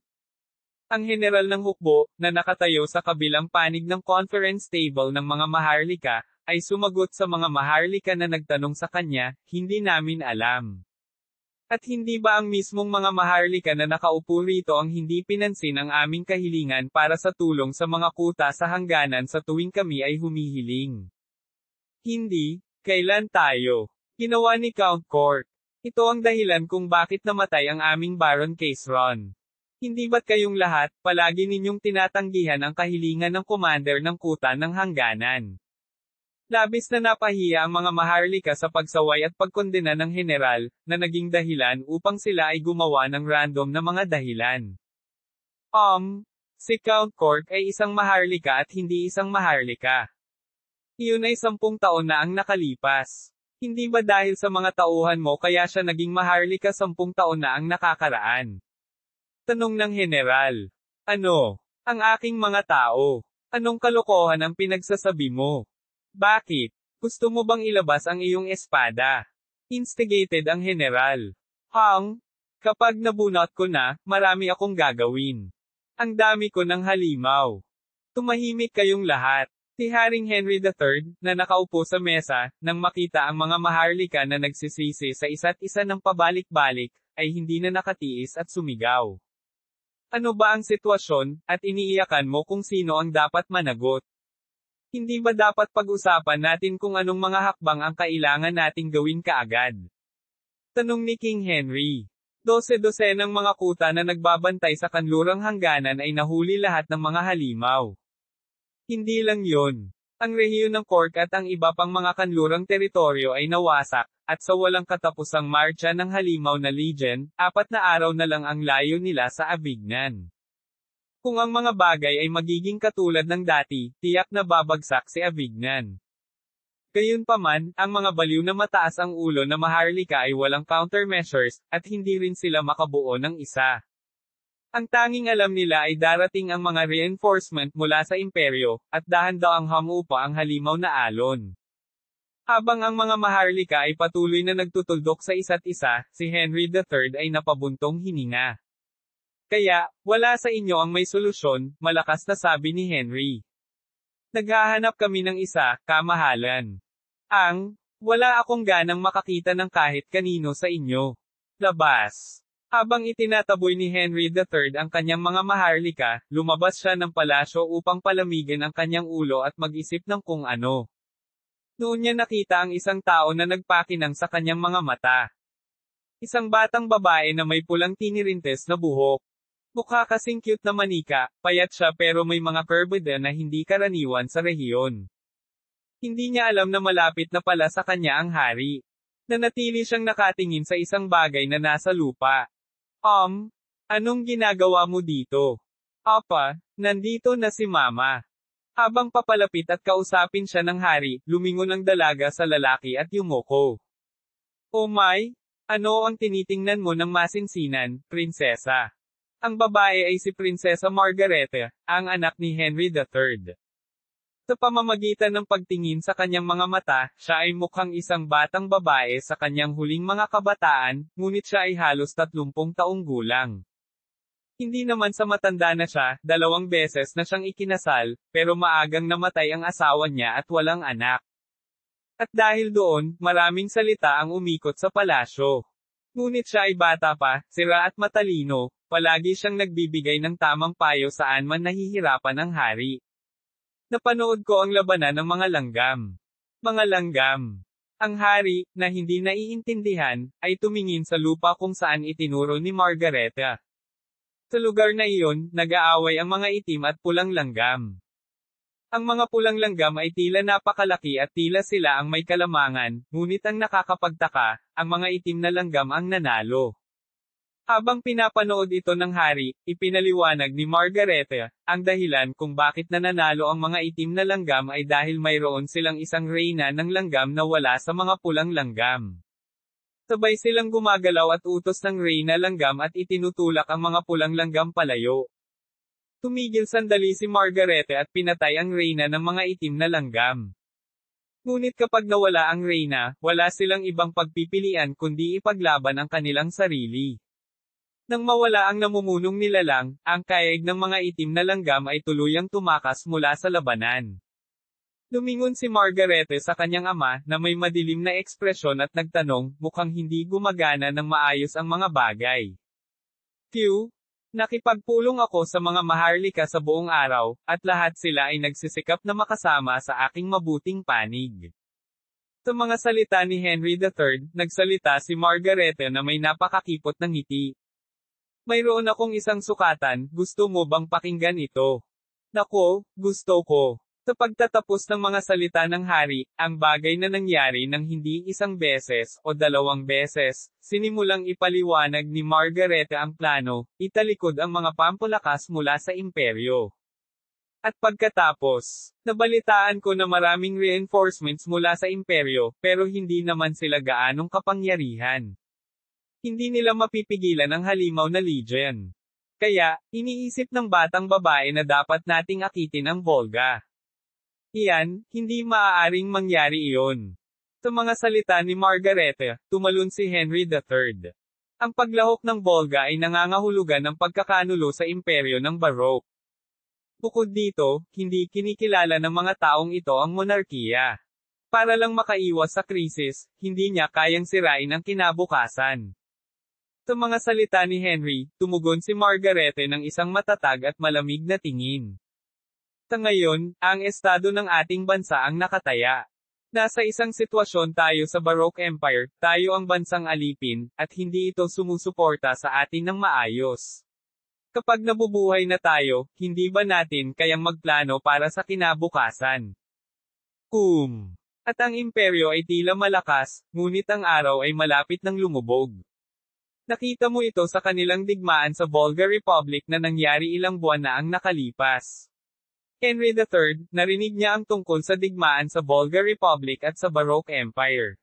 Ang general ng hukbo, na nakatayo sa kabilang panig ng conference table ng mga maharlika, ay sumagot sa mga maharlika na nagtanong sa kanya, hindi namin alam. At hindi ba ang mismong mga maharlika na nakaupo rito ang hindi pinansin ang aming kahilingan para sa tulong sa mga kuta sa hangganan sa tuwing kami ay humihiling? Hindi, kailan tayo? Ginawa ni Count Cork. Ito ang dahilan kung bakit namatay ang aming Baron Caseron. Hindi ba't kayong lahat, palagi ninyong tinatanggihan ang kahilingan ng commander ng kuta ng hangganan? Labis na napahiya ang mga maharlika sa pagsaway at pagkondena ng general, na naging dahilan upang sila ay gumawa ng random na mga dahilan. Si Count Cork ay isang maharlika at hindi isang maharlika. Iyon ay 10 taon na ang nakalipas. Hindi ba dahil sa mga tauhan mo kaya siya naging maharlika 10 taon na ang nakakaraan? Tanong ng general. Ano? Ang aking mga tao. Anong kalokohan ang pinagsasabi mo? Bakit? Gusto mo bang ilabas ang iyong espada? Instigated ang general. Kapag nabunot ko na, marami akong gagawin. Ang dami ko ng halimaw. Tumahimik kayong lahat. Si Haring Henry III, na nakaupo sa mesa, nang makita ang mga maharlika na nagsisisi sa isa't isa ng pabalik-balik, ay hindi na nakatiis at sumigaw. Ano ba ang sitwasyon, at iniiyakan mo kung sino ang dapat managot? Hindi ba dapat pag-usapan natin kung anong mga hakbang ang kailangan nating gawin kaagad? Tanong ni King Henry. 12 ng mga kuta na nagbabantay sa kanlurang hangganan ay nahuli lahat ng mga halimaw. Hindi lang yon. Ang rehiyon ng Cork at ang iba pang mga kanlurang teritoryo ay nawasak, at sa walang katapusang marcha ng halimaw na legion, 4 na araw na lang ang layo nila sa Avignon. Kung ang mga bagay ay magiging katulad ng dati, tiyak na babagsak si Avignon. Gayunpaman, ang mga baliw na mataas ang ulo na maharlika ay walang countermeasures, at hindi rin sila makabuo ng isa. Ang tanging alam nila ay darating ang mga reinforcement mula sa imperyo, at dahan-dahang hamupa ang halimaw na alon. Habang ang mga maharlika ay patuloy na nagtutuldok sa isa't isa, si Henry III ay napabuntong hininga. Kaya, wala sa inyo ang may solusyon, malakas na sabi ni Henry. Naghahanap kami ng isa, kamahalan. Wala akong ganang makakita ng kahit kanino sa inyo. Labas. Habang itinataboy ni Henry III ang kanyang mga maharlika, lumabas siya ng palasyo upang palamigin ang kanyang ulo at mag-isip ng kung ano. Noon niya nakita ang isang tao na nagpakinang sa kanyang mga mata. Isang batang babae na may pulang tinirintes na buhok. Mukha kasing cute na manika, payat siya pero may mga curved na hindi karaniwan sa rehiyon. Hindi niya alam na malapit na pala sa kanya ang hari. Nanatili siyang nakatingin sa isang bagay na nasa lupa. Anong ginagawa mo dito? Apa, nandito na si Mama. Habang papalapit at kausapin siya ng hari, lumingon ang dalaga sa lalaki at yumoko. Oh my! Ano ang tinitingnan mo ng masinsinan, prinsesa? Ang babae ay si Prinsesa Margareta, ang anak ni Henry III. Sa pamamagitan ng pagtingin sa kanyang mga mata, siya ay mukhang isang batang babae sa kanyang huling mga kabataan, ngunit siya ay halos 30 taong gulang. Hindi naman sa matanda na siya, 2 beses na siyang ikinasal, pero maagang namatay ang asawa niya at walang anak. At dahil doon, maraming salita ang umikot sa palasyo. Ngunit siya ay bata pa, sira at matalino, palagi siyang nagbibigay ng tamang payo saan man nahihirapan ang hari. Napanood ko ang labanan ng mga langgam. Mga langgam. Ang hari, na hindi naiintindihan, ay tumingin sa lupa kung saan itinuro ni Margareta. Sa lugar na iyon, nag-aaway ang mga itim at pulang langgam. Ang mga pulang langgam ay tila napakalaki at tila sila ang may kalamangan, ngunit ang nakakapagtaka, ang mga itim na langgam ang nanalo. Habang pinapanood ito ng hari, ipinaliwanag ni Margareta, ang dahilan kung bakit nananalo ang mga itim na langgam ay dahil mayroon silang isang reyna ng langgam na wala sa mga pulang langgam. Sabay silang gumagalaw at utos ng reyna langgam at itinutulak ang mga pulang langgam palayo. Tumigil sandali si Margareta at pinatay ang reyna ng mga itim na langgam. Ngunit kapag nawala ang reyna, wala silang ibang pagpipilian kundi ipaglaban ang kanilang sarili. Nang mawala ang namumunong nilalang, ang kaeg ng mga itim na langgam ay tuluyang tumakas mula sa labanan. Lumingon si Margareta sa kanyang ama, na may madilim na ekspresyon at nagtanong, mukhang hindi gumagana ng maayos ang mga bagay. Q. Nakipagpulong ako sa mga maharlika sa buong araw, at lahat sila ay nagsisikap na makasama sa aking mabuting panig. Sa mga salita ni Henry III, nagsalita si Margareta na may napakakipot ng ngiti. Mayroon akong isang sukatan, gusto mo bang pakinggan ito? Nako, gusto ko. Sa pagtatapos ng mga salita ng hari, ang bagay na nangyari ng hindi isang beses o dalawang beses, sinimulang ipaliwanag ni Margareta ang plano, italikod ang mga pampalakas mula sa imperyo. At pagkatapos, nabalitaan ko na maraming reinforcements mula sa imperyo, pero hindi naman sila gaanong kapangyarihan. Hindi nila mapipigilan ang halimaw na legion. Kaya, iniisip ng batang babae na dapat nating akitin ang Volga. Iyan, hindi maaaring mangyari iyon. Sa mga salita ni Margareta, tumalon si Henry III. Ang paglahok ng Volga ay nangangahulugan ng pagkakanulo sa imperyo ng Baroque. Bukod dito, hindi kinikilala ng mga taong ito ang monarkiya. Para lang makaiwas sa krisis, hindi niya kayang sirain ang kinabukasan. Sa mga salita ni Henry, tumugon si Margareta ng isang matatag at malamig na tingin. Sa ngayon, ang estado ng ating bansa ang nakataya. Nasa isang sitwasyon tayo sa Baroque Empire, tayo ang bansang alipin, at hindi ito sumusuporta sa atin ng maayos. Kapag nabubuhay na tayo, hindi ba natin kayang magplano para sa kinabukasan? At ang imperyo ay tila malakas, ngunit ang araw ay malapit ng lumubog. Nakita mo ito sa kanilang digmaan sa Volga Republic na nangyari ilang buwan na ang nakalipas. Henry III, narinig niya ang tungkol sa digmaan sa Volga Republic at sa Baroque Empire.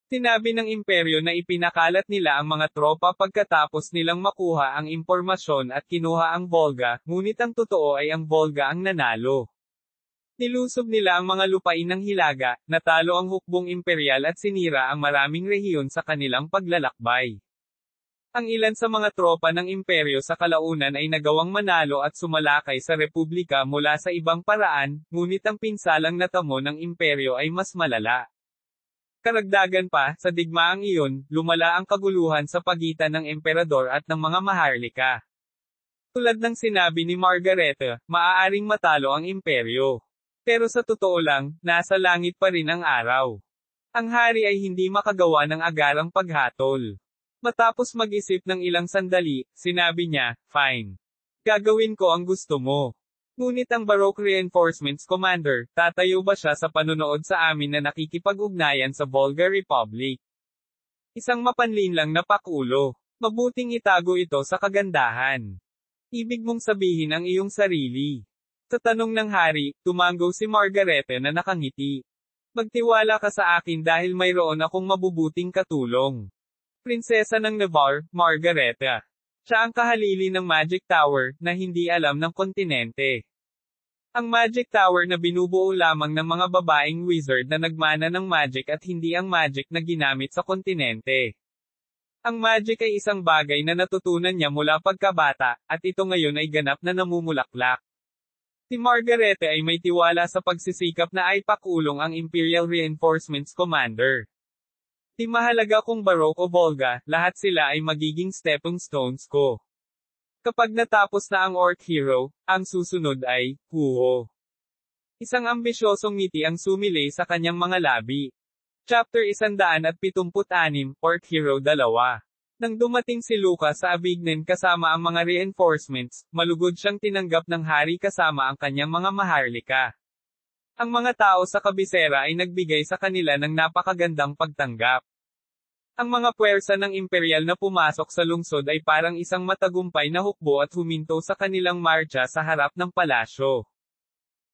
Sinabi ng imperyo na ipinakalat nila ang mga tropa pagkatapos nilang makuha ang impormasyon at kinuha ang Volga, ngunit ang totoo ay ang Volga ang nanalo. Nilusob nila ang mga lupain ng Hilaga, natalo ang hukbong imperial at sinira ang maraming rehiyon sa kanilang paglalakbay. Ang ilan sa mga tropa ng imperyo sa kalaunan ay nagawang manalo at sumalakay sa republika mula sa ibang paraan, ngunit ang pinsalang natamo ng imperyo ay mas malala. Karagdagan pa, sa digmaang iyon, lumala ang kaguluhan sa pagitan ng emperador at ng mga maharlika. Tulad ng sinabi ni Margareta, maaaring matalo ang imperyo. Pero sa totoo lang, nasa langit pa rin ang araw. Ang hari ay hindi makagawa ng agarang paghatol. Matapos mag-isip ng ilang sandali, sinabi niya, fine. Gagawin ko ang gusto mo. Ngunit ang Baroque Reinforcements Commander, tatayo ba siya sa panunood sa amin na nakikipag-ugnayan sa Volga Republic? Isang mapanlinlang na pakulo. Mabuting itago ito sa kagandahan. Ibig mong sabihin ang iyong sarili. Sa tanong ng hari, tumanggo si Margareta na nakangiti. Magtiwala ka sa akin dahil mayroon akong mabubuting katulong. Prinsesa ng Navarre, Margareta. Siya ang kahalili ng Magic Tower, na hindi alam ng kontinente. Ang Magic Tower na binubuo lamang ng mga babaeng wizard na nagmana ng magic at hindi ang magic na ginamit sa kontinente. Ang magic ay isang bagay na natutunan niya mula pagkabata, at ito ngayon ay ganap na namumulaklak. Si Margareta ay may tiwala sa pagsisikap na ay pakulong ang Imperial Reinforcements Commander. Di mahalaga kung Baroque o Volga, lahat sila ay magiging stepping stones ko. Kapag natapos na ang Orc Hero, ang susunod ay, Huho. Isang ambisyosong ngiti ang sumilay sa kanyang mga labi. Chapter 176, Orc Hero 2. Nang dumating si Lucas sa Avignon kasama ang mga reinforcements, malugod siyang tinanggap ng hari kasama ang kanyang mga maharlika. Ang mga tao sa kabisera ay nagbigay sa kanila ng napakagandang pagtanggap. Ang mga puwersa ng imperial na pumasok sa lungsod ay parang isang matagumpay na hukbo at huminto sa kanilang marcha sa harap ng palasyo.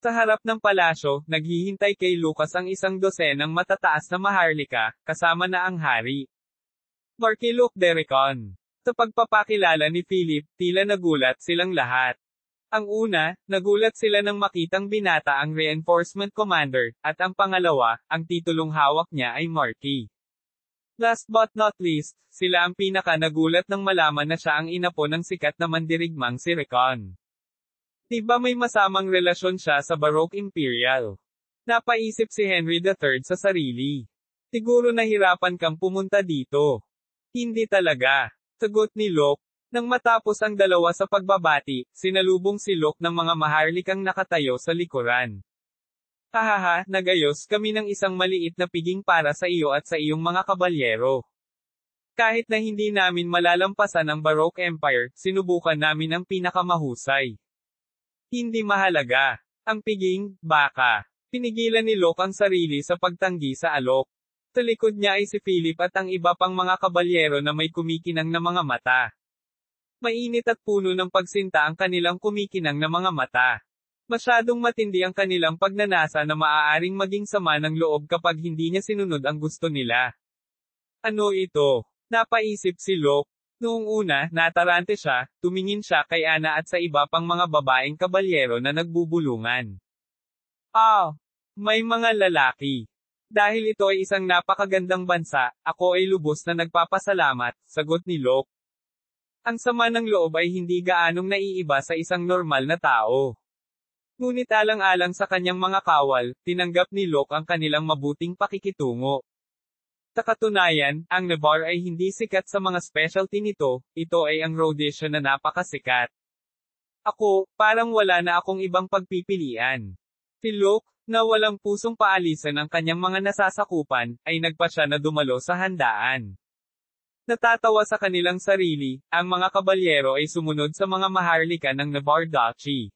Sa harap ng palasyo, naghihintay kay Lucas ang isang dosenang matataas na maharlika, kasama na ang hari. Marquis Luke Derricon. Sa pagpapakilala ni Philip, tila nagulat silang lahat. Ang una, nagulat sila nang makitang binata ang reinforcement commander, at ang pangalawa, ang titulong hawak niya ay Marquis. Last but not least, sila ang pinaka-nagulat nang malaman na siya ang inapo ng sikat na mandirigmang si Recon. Diba may masamang relasyon siya sa Baroque Imperial? Napaisip si Henry III sa sarili. Siguro nahirapan kang pumunta dito. Hindi talaga. Sagot ni Locke. Nang matapos ang dalawa sa pagbabati, sinalubong si Locke ng mga maharlikang nakatayo sa likuran. Hahaha, nagayos kami ng isang maliit na piging para sa iyo at sa iyong mga kabalyero. Kahit na hindi namin malalampasan ang Baroque Empire, sinubukan namin ang pinakamahusay. Hindi mahalaga. Ang piging, baka. Pinigilan ni Locke ang sarili sa pagtanggi sa alok. Sa likod niya ay si Philip at ang iba pang mga kabalyero na may kumikinang na mga mata. Mainit at puno ng pagsinta ang kanilang kumikinang na mga mata. Masyadong matindi ang kanilang pagnanasa na maaaring maging sama ng loob kapag hindi niya sinunod ang gusto nila. Ano ito? Napaisip si Locke. Noong una, natarante siya, tumingin siya kay Ana at sa iba pang mga babaeng kabalyero na nagbubulungan. May mga lalaki. Dahil ito ay isang napakagandang bansa, ako ay lubos na nagpapasalamat, sagot ni Locke. Ang sama ng loob ay hindi gaanong naiiba sa isang normal na tao. Ngunit alang-alang sa kanyang mga kawal, tinanggap ni Locke ang kanilang mabuting pakikitungo. Sa katunayan, ang Navarre ay hindi sikat sa mga specialty nito, ito ay ang Rhodesian na napakasikat. Ako, parang wala na akong ibang pagpipilian. Si Locke, na walang pusong paalisan ang kanyang mga nasasakupan, ay nagpa siya na dumalo sa handaan. Natatawa sa kanilang sarili, ang mga kabalyero ay sumunod sa mga maharlika ng Navarre Duchy.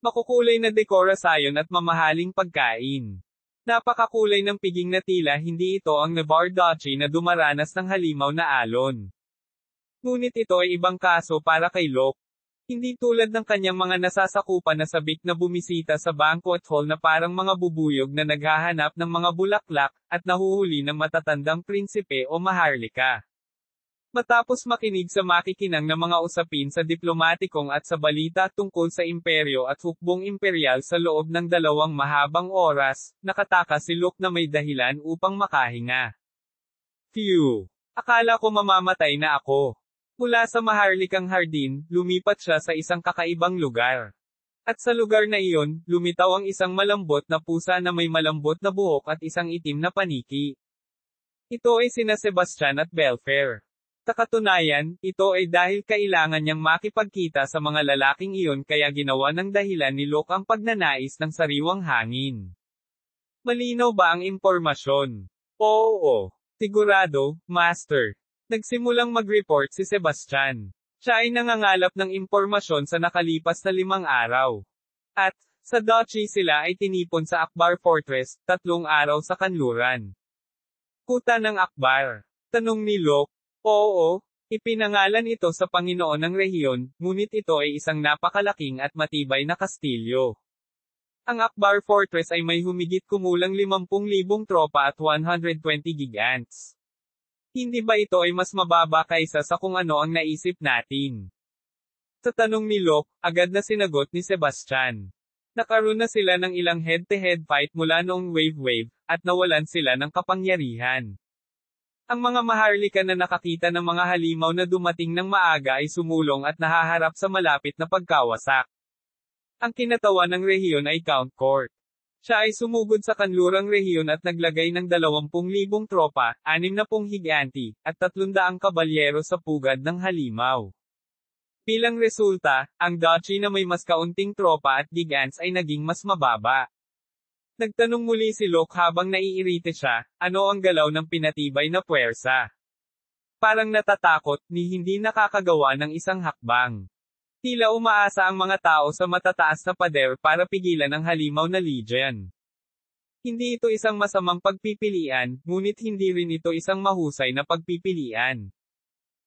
Makukulay na dekorasyon at mamahaling pagkain. Napakakulay ng piging na tila hindi ito ang Navarre Duchy na dumaranas ng halimaw na alon. Ngunit ito ay ibang kaso para kay Locke. Hindi tulad ng kanyang mga nasasakupan na sabik na bumisita sa banquet hall na parang mga bubuyog na naghahanap ng mga bulaklak, at nahuhuli ng matatandang prinsipe o maharlika. Matapos makinig sa makikinang na mga usapin sa diplomatikong at sa balita tungkol sa imperyo at hukbong imperial sa loob ng 2 mahabang oras, nakatakas si Locke na may dahilan upang makahinga. Phew! Akala ko mamamatay na ako. Mula sa maharlikang hardin, lumipat siya sa isang kakaibang lugar. At sa lugar na iyon, lumitaw ang isang malambot na pusa na may malambot na buhok at isang itim na paniki. Ito ay sina Sebastian at Belfair. Sa katunayan, ito ay dahil kailangan niyang makipagkita sa mga lalaking iyon kaya ginawa ng dahilan ni Locke ang pagnanais ng sariwang hangin. Malinaw ba ang impormasyon? Oo. Sigurado, Master. Nagsimulang mag-report si Sebastian. Siya ay nangangalap ng impormasyon sa nakalipas na 5 araw. At, sa Duchy sila ay tinipon sa Akbar Fortress, 3 araw sa kanluran. Kuta ng Akbar. Tanong ni Locke. Oo, ipinangalan ito sa Panginoon ng rehiyon, ngunit ito ay isang napakalaking at matibay na kastilyo. Ang Akbar Fortress ay may humigit kumulang 50,000 tropa at 120 gigantes. Hindi ba ito ay mas mababa kaysa sa kung ano ang naisip natin? Sa tanong ni Locke, agad na sinagot ni Sebastian. Nakaroon na sila ng ilang head-to-head fight mula noong Wave, at nawalan sila ng kapangyarihan. Ang mga maharlika na nakakita ng mga halimaw na dumating ng maaga ay sumulong at nahaharap sa malapit na pagkawasak. Ang kinatawa ng rehiyon ay Count Court. Siya ay sumugod sa kanlurang rehiyon at naglagay ng 20,000 tropa, 60 higanti, at 300 kabalyero sa pugad ng halimaw. Bilang resulta, ang Duchy na may mas kaunting tropa at gigants ay naging mas mababa. Nagtanong muli si Locke habang naiirite siya, ano ang galaw ng pinatibay na puwersa? Parang natatakot, ni hindi nakakagawa ng isang hakbang. Tila umaasa ang mga tao sa matataas na pader para pigilan ang halimaw na legion. Hindi ito isang masamang pagpipilian, ngunit hindi rin ito isang mahusay na pagpipilian.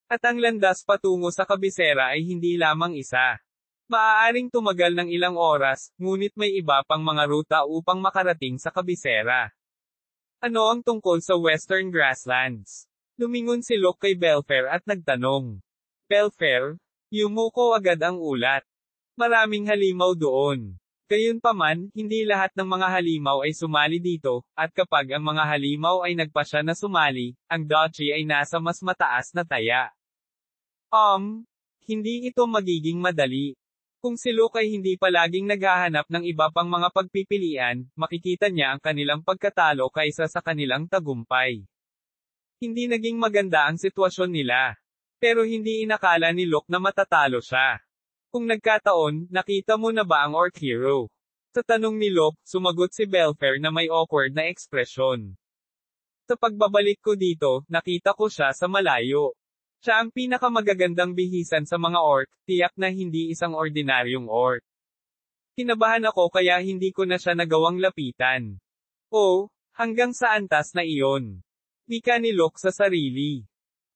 At ang landas patungo sa kabisera ay hindi lamang isa. Maaaring tumagal ng ilang oras, ngunit may iba pang mga ruta upang makarating sa kabisera. Ano ang tungkol sa Western Grasslands? Lumingon si Locke kay Belfair at nagtanong. Belfair? Yumuko agad ang ulat. Maraming halimaw doon. Gayunpaman, hindi lahat ng mga halimaw ay sumali dito, at kapag ang mga halimaw ay nagpasya na sumali, ang duchy ay nasa mas mataas na taya. Hindi ito magiging madali. Kung si Locke ay hindi palaging naghahanap ng iba pang mga pagpipilian, makikita niya ang kanilang pagkatalo kaysa sa kanilang tagumpay. Hindi naging maganda ang sitwasyon nila. Pero hindi inakala ni Locke na matatalo siya. Kung nagkataon, nakita mo na ba ang Orc Hero? Sa tanong ni Locke, sumagot si Belfair na may awkward na ekspresyon. Sa pagbabalik ko dito, nakita ko siya sa malayo. Siya ang pinakamagagandang bihisan sa mga orc, tiyak na hindi isang ordinaryong orc. Kinabahan ako kaya hindi ko na siya nagawang lapitan. Oh, hanggang sa antas na iyon. Wika ni Locke sa sarili.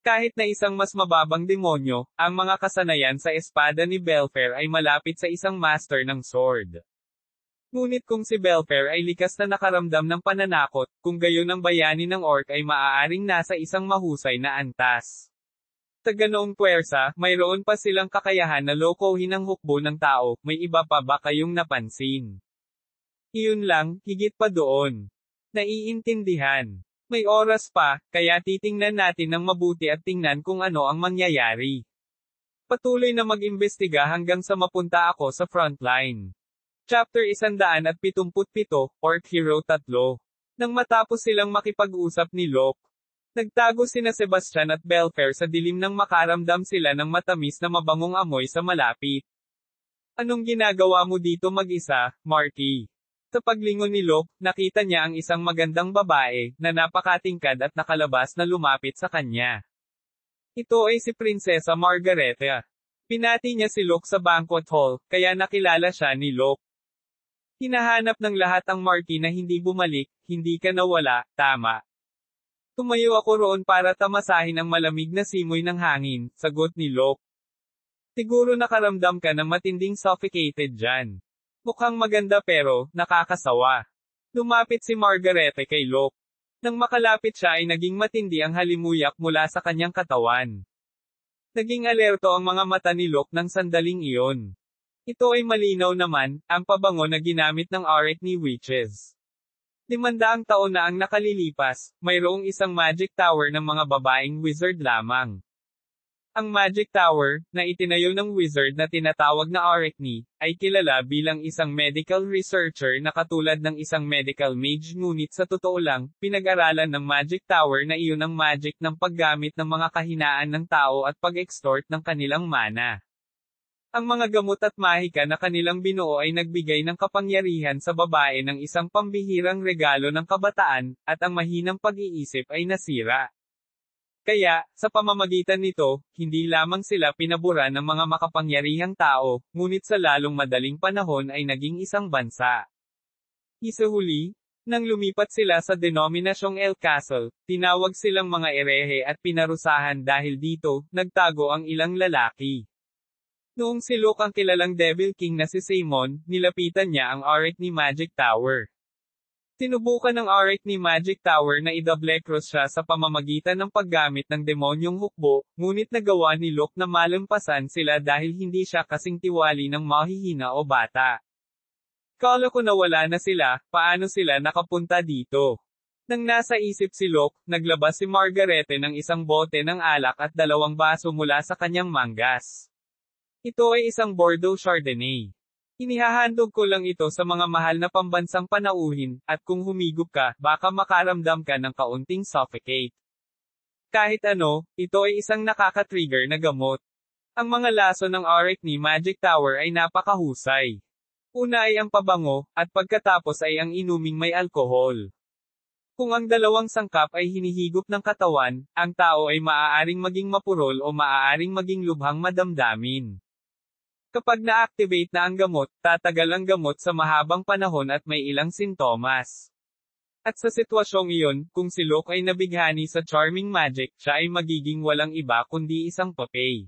Kahit na isang mas mababang demonyo, ang mga kasanayan sa espada ni Belfair ay malapit sa isang master ng sword. Ngunit kung si Belfair ay likas na nakaramdam ng pananakot, kung gayon ang bayani ng orc ay maaaring nasa isang mahusay na antas. Sa ganoong puwersa, mayroon pa silang kakayahan na lokohin ang hukbo ng tao, may iba pa ba kayong napansin? Iyon lang, higit pa doon. Naiintindihan. May oras pa, kaya titingnan natin ng mabuti at tingnan kung ano ang mangyayari. Patuloy na mag-imbestiga hanggang sa mapunta ako sa frontline. Chapter 177, Orc Hero 3. Nang matapos silang makipag-usap ni Locke, nagtago sina Sebastian at Belfair sa dilim nang makaramdam sila ng matamis na mabangong amoy sa malapit. Anong ginagawa mo dito mag-isa, Marky? Sa paglingon ni Locke, nakita niya ang isang magandang babae, na napakatingkad at nakalabas na lumapit sa kanya. Ito ay si Prinsesa Margareta. Pinati niya si Locke sa banquet hall, kaya nakilala siya ni Locke. Hinahanap ng lahat ang Marky na hindi bumalik, hindi ka nawala, tama. Tumayo ako roon para tamasahin ang malamig na simoy ng hangin, sagot ni Locke. Siguro nakaramdam ka ng matinding suffocated dyan. Mukhang maganda pero, nakakasawa. Lumapit si Margareta kay Locke. Nang makalapit siya ay naging matindi ang halimuyak mula sa kanyang katawan. Naging alerto ang mga mata ni Locke ng sandaling iyon. Ito ay malinaw naman, ang pabango na ginamit ng Arachne Witches. 500 taon na ang nakalilipas, mayroong isang magic tower ng mga babaeng wizard lamang. Ang magic tower, na itinayo ng wizard na tinatawag na Arachne, ay kilala bilang isang medical researcher na katulad ng isang medical mage ngunit sa totoo lang, pinag-aralan ng magic tower na iyon ang magic ng paggamit ng mga kahinaan ng tao at pag-extort ng kanilang mana. Ang mga gamot at mahika na kanilang binuo ay nagbigay ng kapangyarihan sa babae ng isang pambihirang regalo ng kabataan, at ang mahinang pag-iisip ay nasira. Kaya, sa pamamagitan nito, hindi lamang sila pinabura ng mga makapangyarihang tao, ngunit sa lalong madaling panahon ay naging isang bansa. Isahuli, nang lumipat sila sa denominasyong El Castle, tinawag silang mga erehe at pinarusahan dahil dito, nagtago ang ilang lalaki. Noong si Locke ang kilalang Devil King na si Simon, nilapitan niya ang Arachne Magic Tower. Sinubukan ng Arachne Magic Tower na i-double cross siya sa pamamagitan ng paggamit ng demonyong hukbo, ngunit nagawa ni Locke na malampasan sila dahil hindi siya kasing tiwali ng mahihina o bata. Kala ko na wala na sila, paano sila nakapunta dito? Nang nasa isip si Locke, naglabas si Margarete ng isang bote ng alak at 2 baso mula sa kanyang manggas. Ito ay isang Bordeaux Chardonnay. Inihahandog ko lang ito sa mga mahal na pambansang panauhin, at kung humigop ka, baka makaramdam ka ng kaunting suffocate. Kahit ano, ito ay isang nakaka-trigger na gamot. Ang mga laso ng Arachne Magic Tower ay napakahusay. Una ay ang pabango, at pagkatapos ay ang inuming may alkohol. Kung ang 2 sangkap ay hinihigop ng katawan, ang tao ay maaaring maging mapurol o maaaring maging lubhang madamdamin. Kapag na-activate na ang gamot, tatagal ang gamot sa mahabang panahon at may ilang sintomas. At sa sitwasyong iyon, kung si Locke ay nabighani sa charming magic, siya ay magiging walang iba kundi isang papay.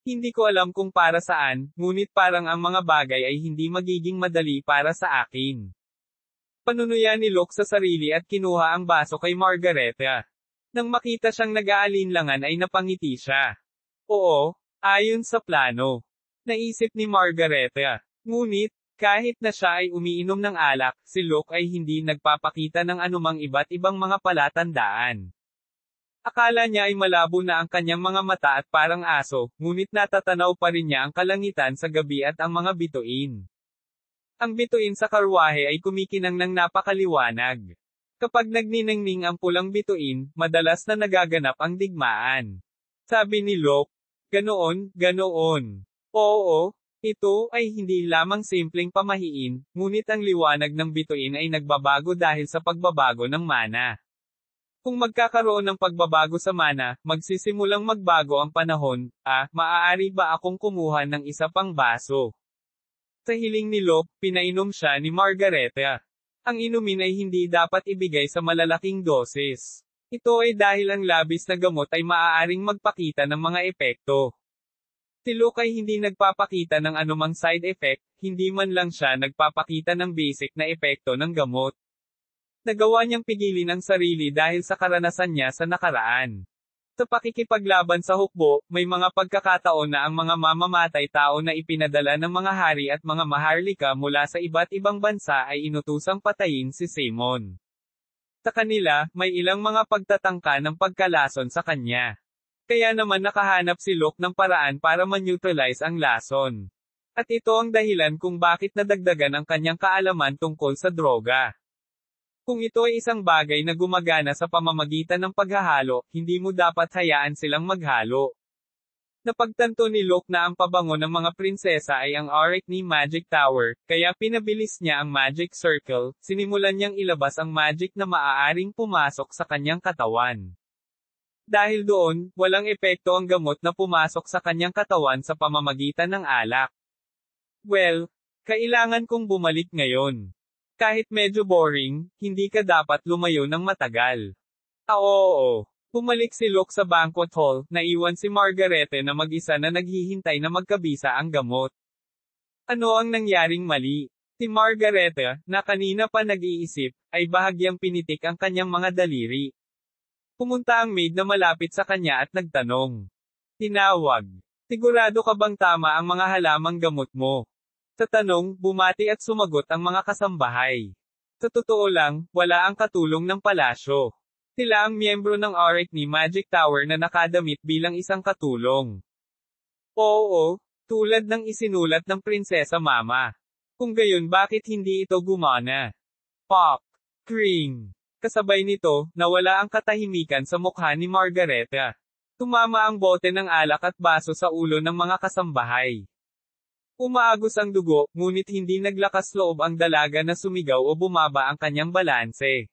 Hindi ko alam kung para saan, ngunit parang ang mga bagay ay hindi magiging madali para sa akin. Panunuya ni Locke sa sarili at kinuha ang baso kay Margareta. Nang makita siyang nag-aalinlangan ay napangiti siya. Oo, ayon sa plano. Naisip ni Margareta. Ngunit, kahit na siya ay umiinom ng alak, si Locke ay hindi nagpapakita ng anumang iba't ibang mga palatandaan. Akala niya ay malabo na ang kanyang mga mata at parang aso, ngunit natatanaw pa rin niya ang kalangitan sa gabi at ang mga bituin. Ang bituin sa karwahe ay kumikinang ng napakaliwanag. Kapag nagniningning ang pulang bituin, madalas na nagaganap ang digmaan. Sabi ni Locke, ganoon. Oo, ito ay hindi lamang simpleng pamahiin, ngunit ang liwanag ng bituin ay nagbabago dahil sa pagbabago ng mana. Kung magkakaroon ng pagbabago sa mana, magsisimulang magbago ang panahon. Maaari ba akong kumuha ng isa pang baso? Sa hiling ni Locke, pinainom siya ni Margareta. Ang inumin ay hindi dapat ibigay sa malalaking dosis. Ito ay dahil ang labis na gamot ay maaaring magpakita ng mga epekto. Si Locke ay hindi nagpapakita ng anumang side effect, hindi man lang siya nagpapakita ng basic na epekto ng gamot. Nagawa niyang pigilin ang sarili dahil sa karanasan niya sa nakaraan. Sa pakikipaglaban sa hukbo, may mga pagkakataon na ang mga mamamatay tao na ipinadala ng mga hari at mga maharlika mula sa iba't ibang bansa ay inutusang patayin si Simon. Sa kanila, may ilang mga pagtatangka ng pagkalason sa kanya. Kaya naman nakahanap si Locke ng paraan para ma-neutralize ang lason. At ito ang dahilan kung bakit nadagdagan ang kanyang kaalaman tungkol sa droga. Kung ito ay isang bagay na gumagana sa pamamagitan ng paghahalo, hindi mo dapat hayaan silang maghalo. Napagtanto ni Locke na ang pabango ng mga prinsesa ay ang Arachne Magic Tower, kaya pinabilis niya ang Magic Circle, sinimulan niyang ilabas ang magic na maaaring pumasok sa kanyang katawan. Dahil doon, walang epekto ang gamot na pumasok sa kanyang katawan sa pamamagitan ng alak. Well, kailangan kong bumalik ngayon. Kahit medyo boring, hindi ka dapat lumayo ng matagal. Oo. Bumalik si Locke sa banquet hall, naiwan si Margareta na mag-isa na naghihintay na magkabisa ang gamot. Ano ang nangyaring mali? Si Margareta, na kanina pa nag-iisip, ay bahagyang pinitik ang kanyang mga daliri. Pumunta ang maid na malapit sa kanya at nagtanong. Tinawag. Sigurado ka bang tama ang mga halamang gamot mo? Sa tanong, bumati at sumagot ang mga kasambahay. Sa totoo lang, wala ang katulong ng palasyo. Sila ang miyembro ng Arachne Magic Tower na nakadamit bilang isang katulong. Oo, tulad ng isinulat ng Prinsesa Mama. Kung gayon bakit hindi ito gumana? Pop! Kring! Kasabay nito, nawala ang katahimikan sa mukha ni Margareta. Tumama ang bote ng alak at baso sa ulo ng mga kasambahay. Umaagos ang dugo, ngunit hindi naglakas loob ang dalaga na sumigaw o bumaba ang kanyang balanse.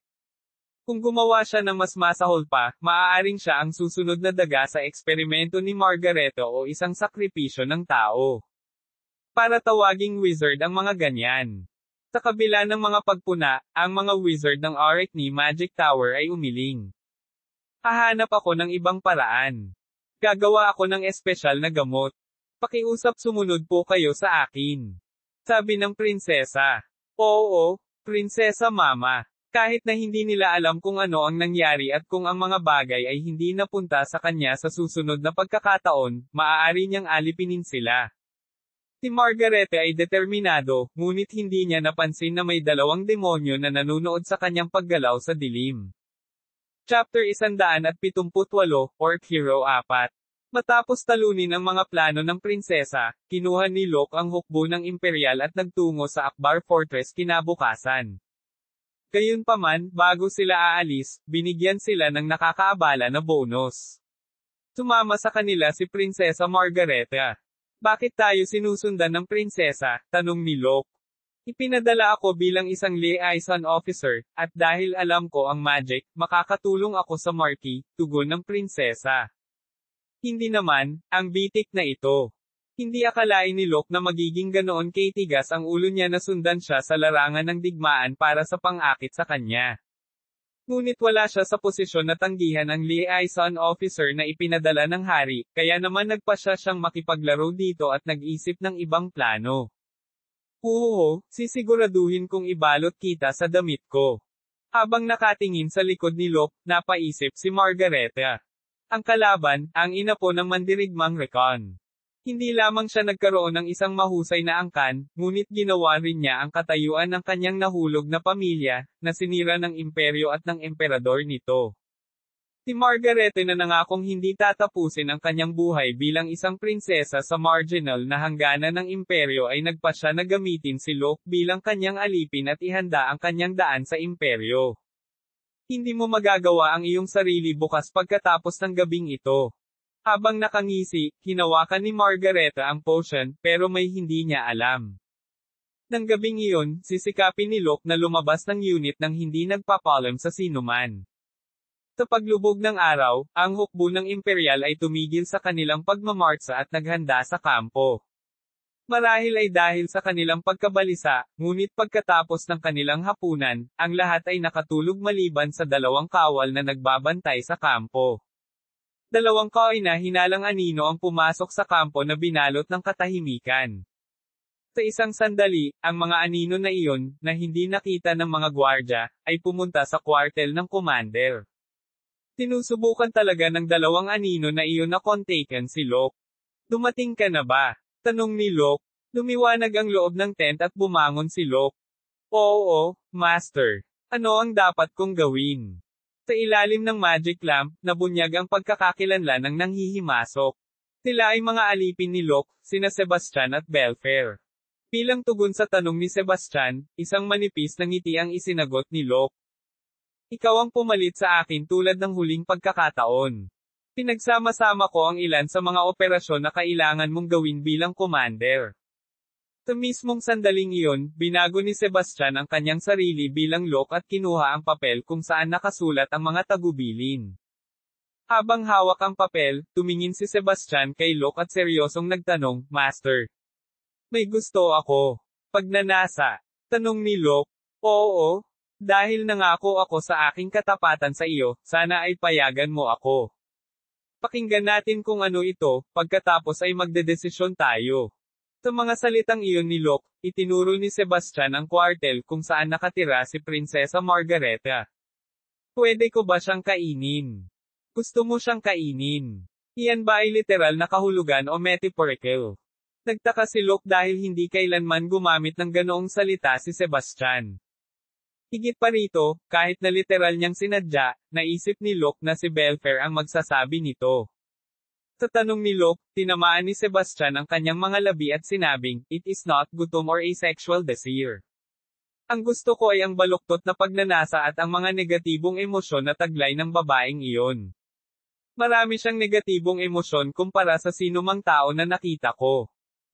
Kung gumawa siya ng mas masahol pa, maaaring siya ang susunod na daga sa eksperimento ni Margareta o isang sakripisyo ng tao. Para tawaging wizard ang mga ganyan. Sa kabila ng mga pagpuna, ang mga wizard ng Arachne Magic Tower ay umiling. Hahanap ako ng ibang paraan. Gagawa ako ng espesyal na gamot. Pakiusap sumunod po kayo sa akin. Sabi ng prinsesa. Oo, Prinsesa Mama. Kahit na hindi nila alam kung ano ang nangyari at kung ang mga bagay ay hindi napunta sa kanya sa susunod na pagkakataon, maaari niyang alipinin sila. Si Margareta ay determinado, ngunit hindi niya napansin na may dalawang demonyo na nanunood sa kanyang paggalaw sa dilim. Chapter 178, Orc Hero 4. Matapos talunin ang mga plano ng prinsesa, kinuha ni Locke ang hukbo ng imperial at nagtungo sa Akbar Fortress kinabukasan. Gayunpaman, bago sila aalis, binigyan sila ng nakakaabala na bonus. Sumama sa kanila si Prinsesa Margareta. Bakit tayo sinusundan ng prinsesa? Tanong ni Locke. Ipinadala ako bilang isang liaison officer, at dahil alam ko ang magic, makakatulong ako sa Marquis, tugon ng prinsesa. Hindi naman, ang bitik na ito. Hindi akalain ni Locke na magiging ganoon katigas ang ulo niya na sundan siya sa larangan ng digmaan para sa pang-akit sa kanya. Ngunit wala siya sa posisyon na tanggihan ang liaison officer na ipinadala ng hari, kaya naman nagpasya siyang makipaglaro dito at nag-isip ng ibang plano. Sisiguraduhin kong ibalot kita sa damit ko. Habang nakatingin sa likod ni Locke, napaisip si Margareta. Ang kalaban, ang ina po ng mandirigmang Recon. Hindi lamang siya nagkaroon ng isang mahusay na angkan, ngunit ginawa rin niya ang katayuan ng kanyang nahulog na pamilya, na sinira ng imperyo at ng emperador nito. Si Margarete na nangakong hindi tatapusin ang kanyang buhay bilang isang prinsesa sa marginal na hangganan ng imperyo ay nagpasya na gamitin si Locke bilang kanyang alipin at ihanda ang kanyang daan sa imperyo. Hindi mo magagawa ang iyong sarili bukas pagkatapos ng gabing ito. Habang nakangisi, hinawakan ni Margareta ang potion, pero may hindi niya alam. Nang gabing iyon, sisikapin ni Locke na lumabas ng unit nang hindi nagpapalam sa sinuman. Sa paglubog ng araw, ang hukbo ng Imperial ay tumigil sa kanilang pagmamartsa at naghanda sa kampo. Marahil ay dahil sa kanilang pagkabalisa, ngunit pagkatapos ng kanilang hapunan, ang lahat ay nakatulog maliban sa dalawang kawal na nagbabantay sa kampo. Dalawang kaina hinalang anino ang pumasok sa kampo na binalot ng katahimikan. Sa isang sandali, ang mga anino na iyon, na hindi nakita ng mga gwardya, ay pumunta sa kwartel ng commander. Sinusubukan talaga ng dalawang anino na iyon na kontaken si Locke. Dumating ka na ba? Tanong ni Locke. Lumiwanag ang loob ng tent at bumangon si Locke. Oo, Master. Ano ang dapat kong gawin? Sa ilalim ng magic lamp, nabunyag ang pagkakakilanlan ng nanghihimasok. Sila ay mga alipin ni Locke, sina Sebastian at Belfair. Bilang tugon sa tanong ni Sebastian, isang manipis na ngiti ang isinagot ni Locke. Ikaw ang pumalit sa akin tulad ng huling pagkakataon. Pinagsama-sama ko ang ilan sa mga operasyon na kailangan mong gawin bilang commander. Sa mismong sandaling iyon, binago ni Sebastian ang kanyang sarili bilang Locke at kinuha ang papel kung saan nakasulat ang mga tagubilin. Habang hawak ang papel, tumingin si Sebastian kay Locke at seryosong nagtanong, Master. May gusto ako. Pagnanasa. Tanong ni Locke. Oo. Dahil nangako ako sa aking katapatan sa iyo, sana ay payagan mo ako. Pakinggan natin kung ano ito, pagkatapos ay magdedesisyon tayo. Sa mga salitang iyon ni Locke, itinuro ni Sebastian ang kwartel kung saan nakatira si Prinsesa Margareta. Pwede ko ba siyang kainin? Gusto mo siyang kainin? Iyan ba ay literal na kahulugan o metaphorical? Nagtaka si Locke dahil hindi kailanman gumamit ng ganoong salita si Sebastian. Higit pa rito, kahit na literal niyang sinadya, naisip ni Locke na si Belfair ang magsasabi nito. Sa tanong ni Locke, tinamaan ni Sebastian ang kanyang mga labi at sinabing, it is not gutom or asexual desire. Ang gusto ko ay ang baluktot na pagnanasa at ang mga negatibong emosyon na taglay ng babaeng iyon. Marami siyang negatibong emosyon kumpara sa sinumang tao na nakita ko.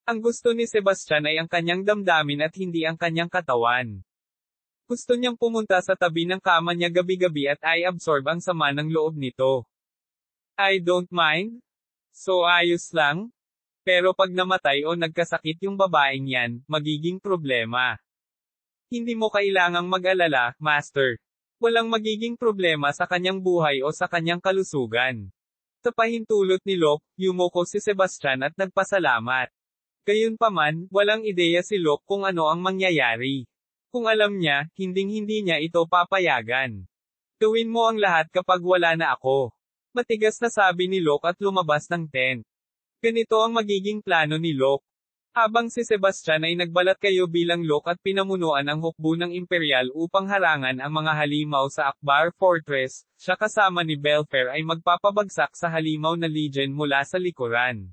Ang gusto ni Sebastian ay ang kanyang damdamin at hindi ang kanyang katawan. Gusto niyang pumunta sa tabi ng kama niya gabi-gabi at ay absorb ang sama ng loob nito. I don't mind. So ayos lang? Pero pag namatay o nagkasakit yung babaeng yan, magiging problema. Hindi mo kailangang mag-alala, Master. Walang magiging problema sa kanyang buhay o sa kanyang kalusugan. Sa pahintulot ni Locke, yumuko si Sebastian at nagpasalamat. Gayunpaman, walang ideya si Locke kung ano ang mangyayari. Kung alam niya, hinding-hindi niya ito papayagan. Gawin mo ang lahat kapag wala na ako. Matigas na sabi ni Locke at lumabas ng tent. Ganito ang magiging plano ni Locke. Habang si Sebastian ay nagbalat kayo bilang Locke at pinamunuan ang hukbo ng Imperial upang harangan ang mga halimaw sa Akbar Fortress, siya kasama ni Belfair ay magpapabagsak sa halimaw na Legion mula sa likuran.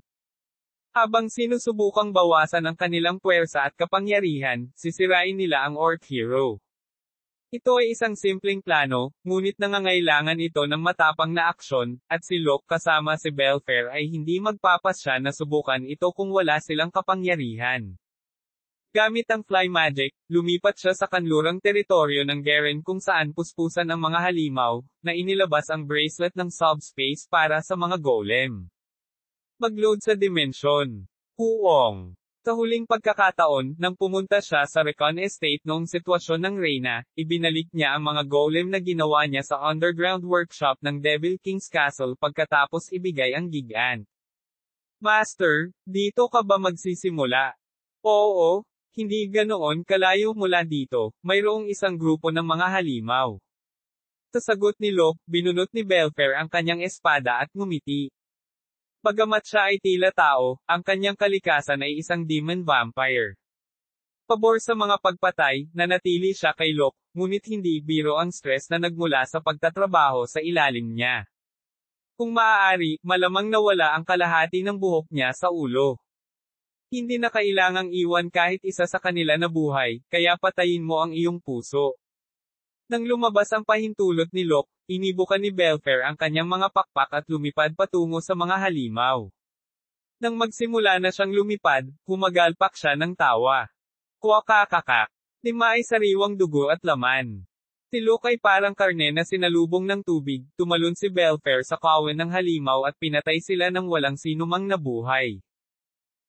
Habang sinusubukang bawasan ang kanilang puwersa at kapangyarihan, sisirain nila ang Orc Hero. Ito ay isang simpleng plano, ngunit nangangailangan ito ng matapang na aksyon, at si Locke kasama si Belfair ay hindi magpapasya na subukan ito kung wala silang kapangyarihan. Gamit ang fly magic, lumipat siya sa kanlurang teritoryo ng Garen kung saan puspusan ang mga halimaw, na inilabas ang bracelet ng subspace para sa mga golem. Mag-load sa dimensyon. Huwong. Sa huling pagkakataon, nang pumunta siya sa Recon Estate noong sitwasyon ng Reyna, ibinalik niya ang mga golem na ginawa niya sa underground workshop ng Devil King's Castle pagkatapos ibigay ang Gigant. Master, dito ka ba magsisimula? Oo, hindi ganoon kalayo mula dito, mayroong isang grupo ng mga halimaw. Sa sagot ni Locke, binunot ni Belfair ang kanyang espada at ngumiti. Bagamat siya ay tila tao, ang kanyang kalikasan ay isang demon vampire. Pabor sa mga pagpatay, nanatili siya kay Locke, ngunit hindi biro ang stress na nagmula sa pagtatrabaho sa ilalim niya. Kung maaari, malamang nawala ang kalahati ng buhok niya sa ulo. Hindi na kailangang iwan kahit isa sa kanila na buhay, kaya patayin mo ang iyong puso. Nang lumabas ang pahintulot ni Locke, inibukan ni Belfair ang kanyang mga pakpak at lumipad patungo sa mga halimaw. Nang magsimula na siyang lumipad, humagalpak siya ng tawa. Kuwakakakak. 5 ay sariwang dugo at laman. Si Locke ay parang karne na sinalubong ng tubig, tumalon si Belfair sa kawan ng halimaw at pinatay sila ng walang sinumang nabuhay.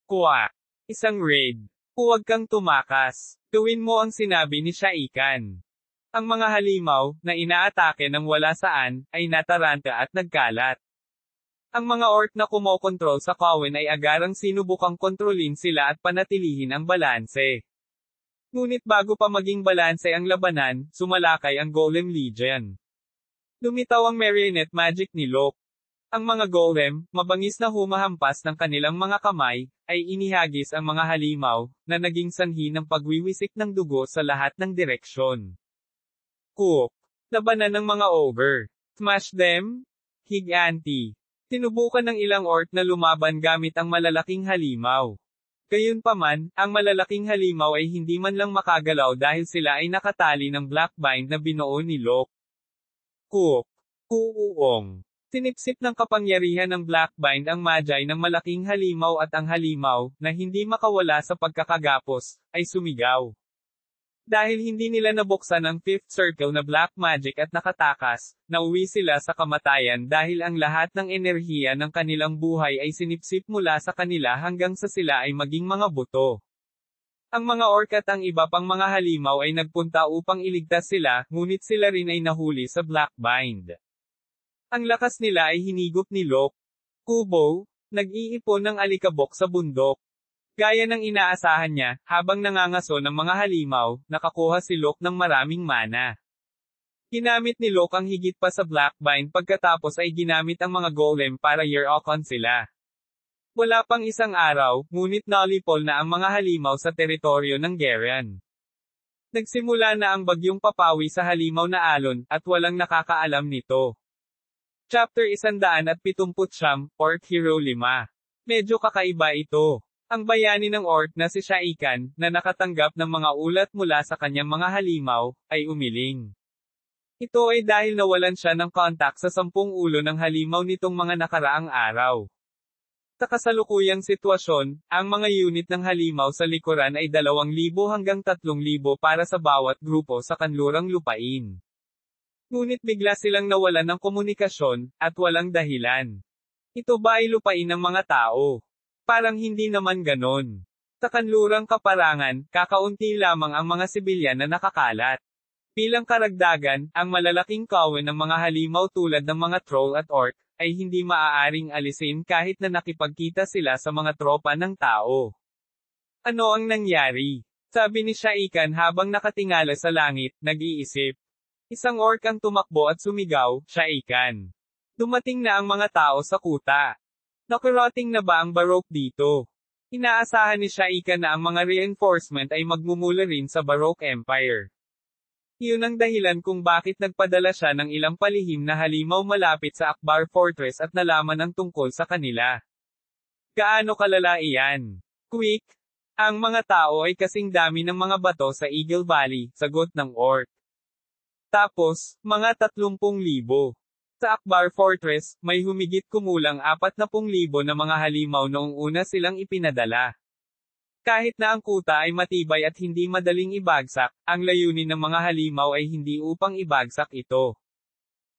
Kuwak. Isang raid. Huwag kang tumakas. Gawin mo ang sinabi ni Shaikan. Ang mga halimaw, na inaatake ng wala saan, ay nataranta at nagkalat. Ang mga orc na kumokontrol sa kawan ay agarang sinubukang kontrolin sila at panatilihin ang balanse. Ngunit bago pa maging balanse ang labanan, sumalakay ang Golem Legion. Lumitaw ang marionette magic ni Locke. Ang mga golem, mabangis na humahampas ng kanilang mga kamay, ay inihagis ang mga halimaw, na naging sanhi ng pagwiwisik ng dugo sa lahat ng direksyon. Cook. Labanan ng mga ogre. Smash them? Higanti. Tinubukan ng ilang orc na lumaban gamit ang malalaking halimaw. Gayunpaman, ang malalaking halimaw ay hindi man lang makagalaw dahil sila ay nakatali ng black bind na binuo ni Locke. Cook. Kuuong. Sinipsip ng kapangyarihan ng black bind ang Magi ng malaking halimaw at ang halimaw, na hindi makawala sa pagkakagapos, ay sumigaw. Dahil hindi nila nabuksan ang 5th circle na black magic at nakatakas, nauwi sila sa kamatayan dahil ang lahat ng enerhiya ng kanilang buhay ay sinipsip mula sa kanila hanggang sa sila ay maging mga buto. Ang mga orc at ang iba pang mga halimaw ay nagpunta upang iligtas sila, ngunit sila rin ay nahuli sa black bind. Ang lakas nila ay hinigop ni Locke. Kubo, nag-iipon ng alikabok sa bundok. Gaya ng inaasahan niya, habang nangangaso ng mga halimaw, nakakuha si Locke ng maraming mana. Ginamit ni Locke ang higit pa sa black bind pagkatapos ay ginamit ang mga golem para year-okon sila. Wala pang isang araw, ngunit nalipol na ang mga halimaw sa teritoryo ng Gerion. Nagsimula na ang bagyong papawi sa halimaw na alon, at walang nakakaalam nito. Chapter 179, Orc Hero 5. Medyo kakaiba ito. Ang bayani ng orc na si Shaikan, na nakatanggap ng mga ulat mula sa kanyang mga halimaw, ay umiling. Ito ay dahil nawalan siya ng kontak sa 10 ulo ng halimaw nitong mga nakaraang araw. Sa kasalukuyang sitwasyon, ang mga unit ng halimaw sa likuran ay 2,000 hanggang 3,000 para sa bawat grupo sa kanlurang lupain. Ngunit bigla silang nawalan ng komunikasyon, at walang dahilan. Ito ba ay lupain ng mga tao? Parang hindi naman ganon. Sa kanlurang kaparangan, kakaunti lamang ang mga sibilyan na nakakalat. Bilang karagdagan, ang malalaking kawan ng mga halimaw tulad ng mga troll at orc, ay hindi maaaring alisin kahit na nakipagkita sila sa mga tropa ng tao. Ano ang nangyari? Sabi ni Shaikan habang nakatingala sa langit, nag-iisip. Isang orc ang tumakbo at sumigaw, Shaikan. Dumating na ang mga tao sa kuta. Nakarating na ba ang Baroque dito? Inaasahan ni Shaikan na ang mga reinforcement ay magmumula rin sa Baroque Empire. Iyon ang dahilan kung bakit nagpadala siya ng ilang palihim na halimaw malapit sa Akbar Fortress at nalaman ang tungkol sa kanila. Gaano kalala iyan? Quick! Ang mga tao ay kasing dami ng mga bato sa Eagle Valley, sagot ng orc. Tapos, mga 30,000. Sa Akbar Fortress, may humigit kumulang 40,000 na mga halimaw noong una silang ipinadala. Kahit na ang kuta ay matibay at hindi madaling ibagsak, ang layunin ng mga halimaw ay hindi upang ibagsak ito.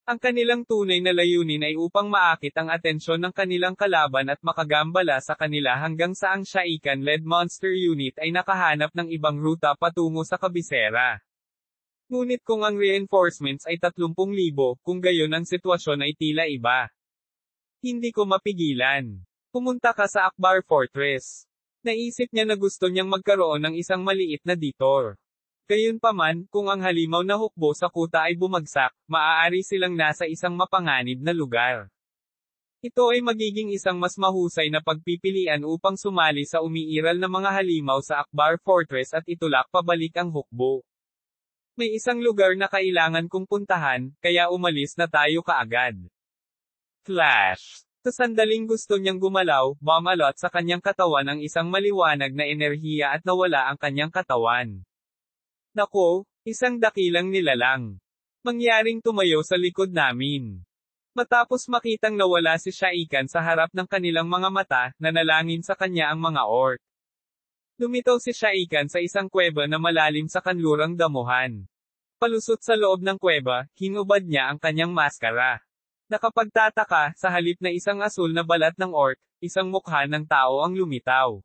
Ang kanilang tunay na layunin ay upang maakit ang atensyon ng kanilang kalaban at makagambala sa kanila hanggang sa ang Shaikan-led monster unit ay nakahanap ng ibang ruta patungo sa kabisera. Ngunit kung ang reinforcements ay 30,000, kung gayon ang sitwasyon ay tila iba. Hindi ko mapigilan. Pumunta ka sa Akbar Fortress. Naisip niya na gusto niyang magkaroon ng isang maliit na detour. Gayunpaman, kung ang halimaw na hukbo sa kuta ay bumagsak, maaari silang nasa isang mapanganib na lugar. Ito ay magiging isang mas mahusay na pagpipilian upang sumali sa umiiral na mga halimaw sa Akbar Fortress at itulak pabalik ang hukbo. May isang lugar na kailangan kong puntahan, kaya umalis na tayo kaagad. Flash. Sa sandaling gusto niyang gumalaw, bumalot sa kanyang katawan ang isang maliwanag na enerhiya at nawala ang kanyang katawan. Nako, isang dakilang nilalang. Mangyaring tumayo sa likod namin. Matapos makitang nawala si Shaikan sa harap ng kanilang mga mata, nanalangin sa kanya ang mga orc. Lumitaw si Shaikan sa isang kuweba na malalim sa kanlurang damuhan. Palusot sa loob ng kuweba, hinubad niya ang kanyang maskara. Nakapagtataka, sa halip na isang asul na balat ng orc, isang mukha ng tao ang lumitaw.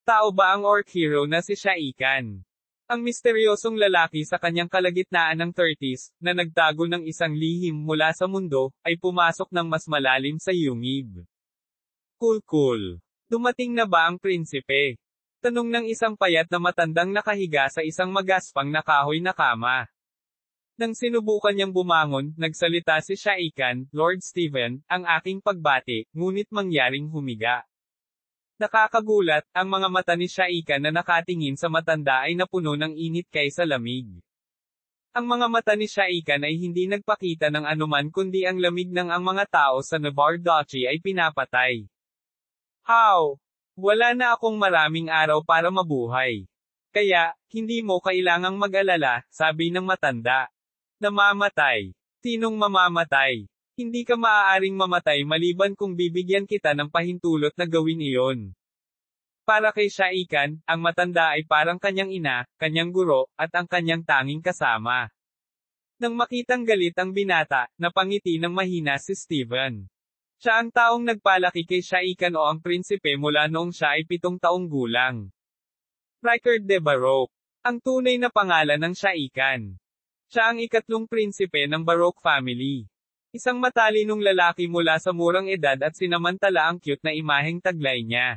Tao ba ang orc hero na si Shaikan? Ang misteryosong lalaki sa kanyang kalagitnaan ng 30s, na nagtago ng isang lihim mula sa mundo, ay pumasok ng mas malalim sa yungib. Cool. Dumating na ba ang prinsipe? Tanong ng isang payat na matandang nakahiga sa isang magaspang na kahoy na kama. Nang sinubukan niyang bumangon, nagsalita si Shaikan, Lord Stephen, ang aking pagbati, ngunit mangyaring humiga. Nakakagulat, ang mga mata ni Shaikan na nakatingin sa matanda ay napuno ng init kaysa lamig. Ang mga mata ni Shaikan ay hindi nagpakita ng anuman kundi ang lamig ng ang mga tao sa Navarre Duchy ay pinapatay. How? Wala na akong maraming araw para mabuhay. Kaya, hindi mo kailangang mag-alala, sabi ng matanda. Namamatay. Sinong mamamatay? Hindi ka maaaring mamatay maliban kung bibigyan kita ng pahintulot na gawin iyon. Para kay Shaikan, ang matanda ay parang kanyang ina, kanyang guro, at ang kanyang tanging kasama. Nang makitang galit ang binata, napangiti ng mahina si Stephen. Siya ang taong nagpalaki kay Shaikan o ang prinsipe mula noong siya ay 7 taong gulang. Ricard de Baroque. Ang tunay na pangalan ng Shaikan. Siya ang ikatlong prinsipe ng Baroque family. Isang matalinong lalaki mula sa murang edad at sinamantala ang cute na imaheng taglay niya.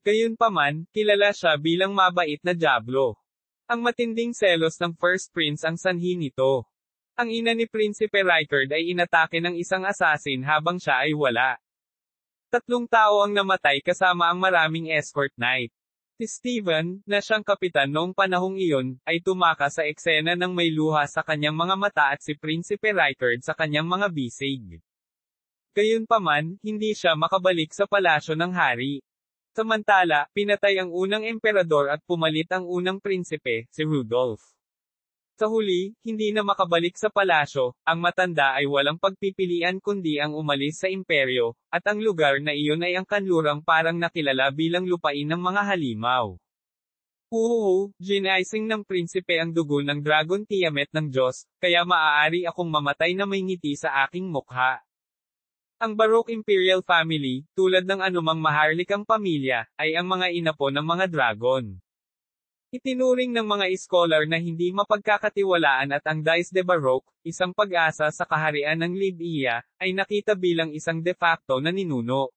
Gayunpaman, kilala siya bilang mabait na diablo. Ang matinding selos ng First Prince ang sanhi nito. Ang ina ni Prinsipe Ricard ay inatake ng isang assassin habang siya ay wala. 3 tao ang namatay kasama ang maraming escort knight. Si Stephen, na siyang kapitan noong panahong iyon, ay tumakas sa eksena ng may luha sa kanyang mga mata at si Prinsipe Ricard sa kanyang mga bisig. Gayunpaman, hindi siya makabalik sa palasyo ng hari. Samantala, pinatay ang unang emperador at pumalit ang unang prinsipe, si Rudolph. Sa huli, hindi na makabalik sa palasyo, ang matanda ay walang pagpipilian kundi ang umalis sa imperyo, at ang lugar na iyon ay ang kanlurang parang nakilala bilang lupain ng mga halimaw. Ginaising ng prinsipe ang dugo ng Dragon Tiamat ng Diyos, kaya maaari akong mamatay na may ngiti sa aking mukha. Ang Baroque Imperial Family, tulad ng anumang maharlikang pamilya, ay ang mga inapo ng mga dragon. Itinuring ng mga iskolar na hindi mapagkakatiwalaan at ang Dies de Baroque, isang pag-asa sa kaharian ng Libya, ay nakita bilang isang de facto na ninuno.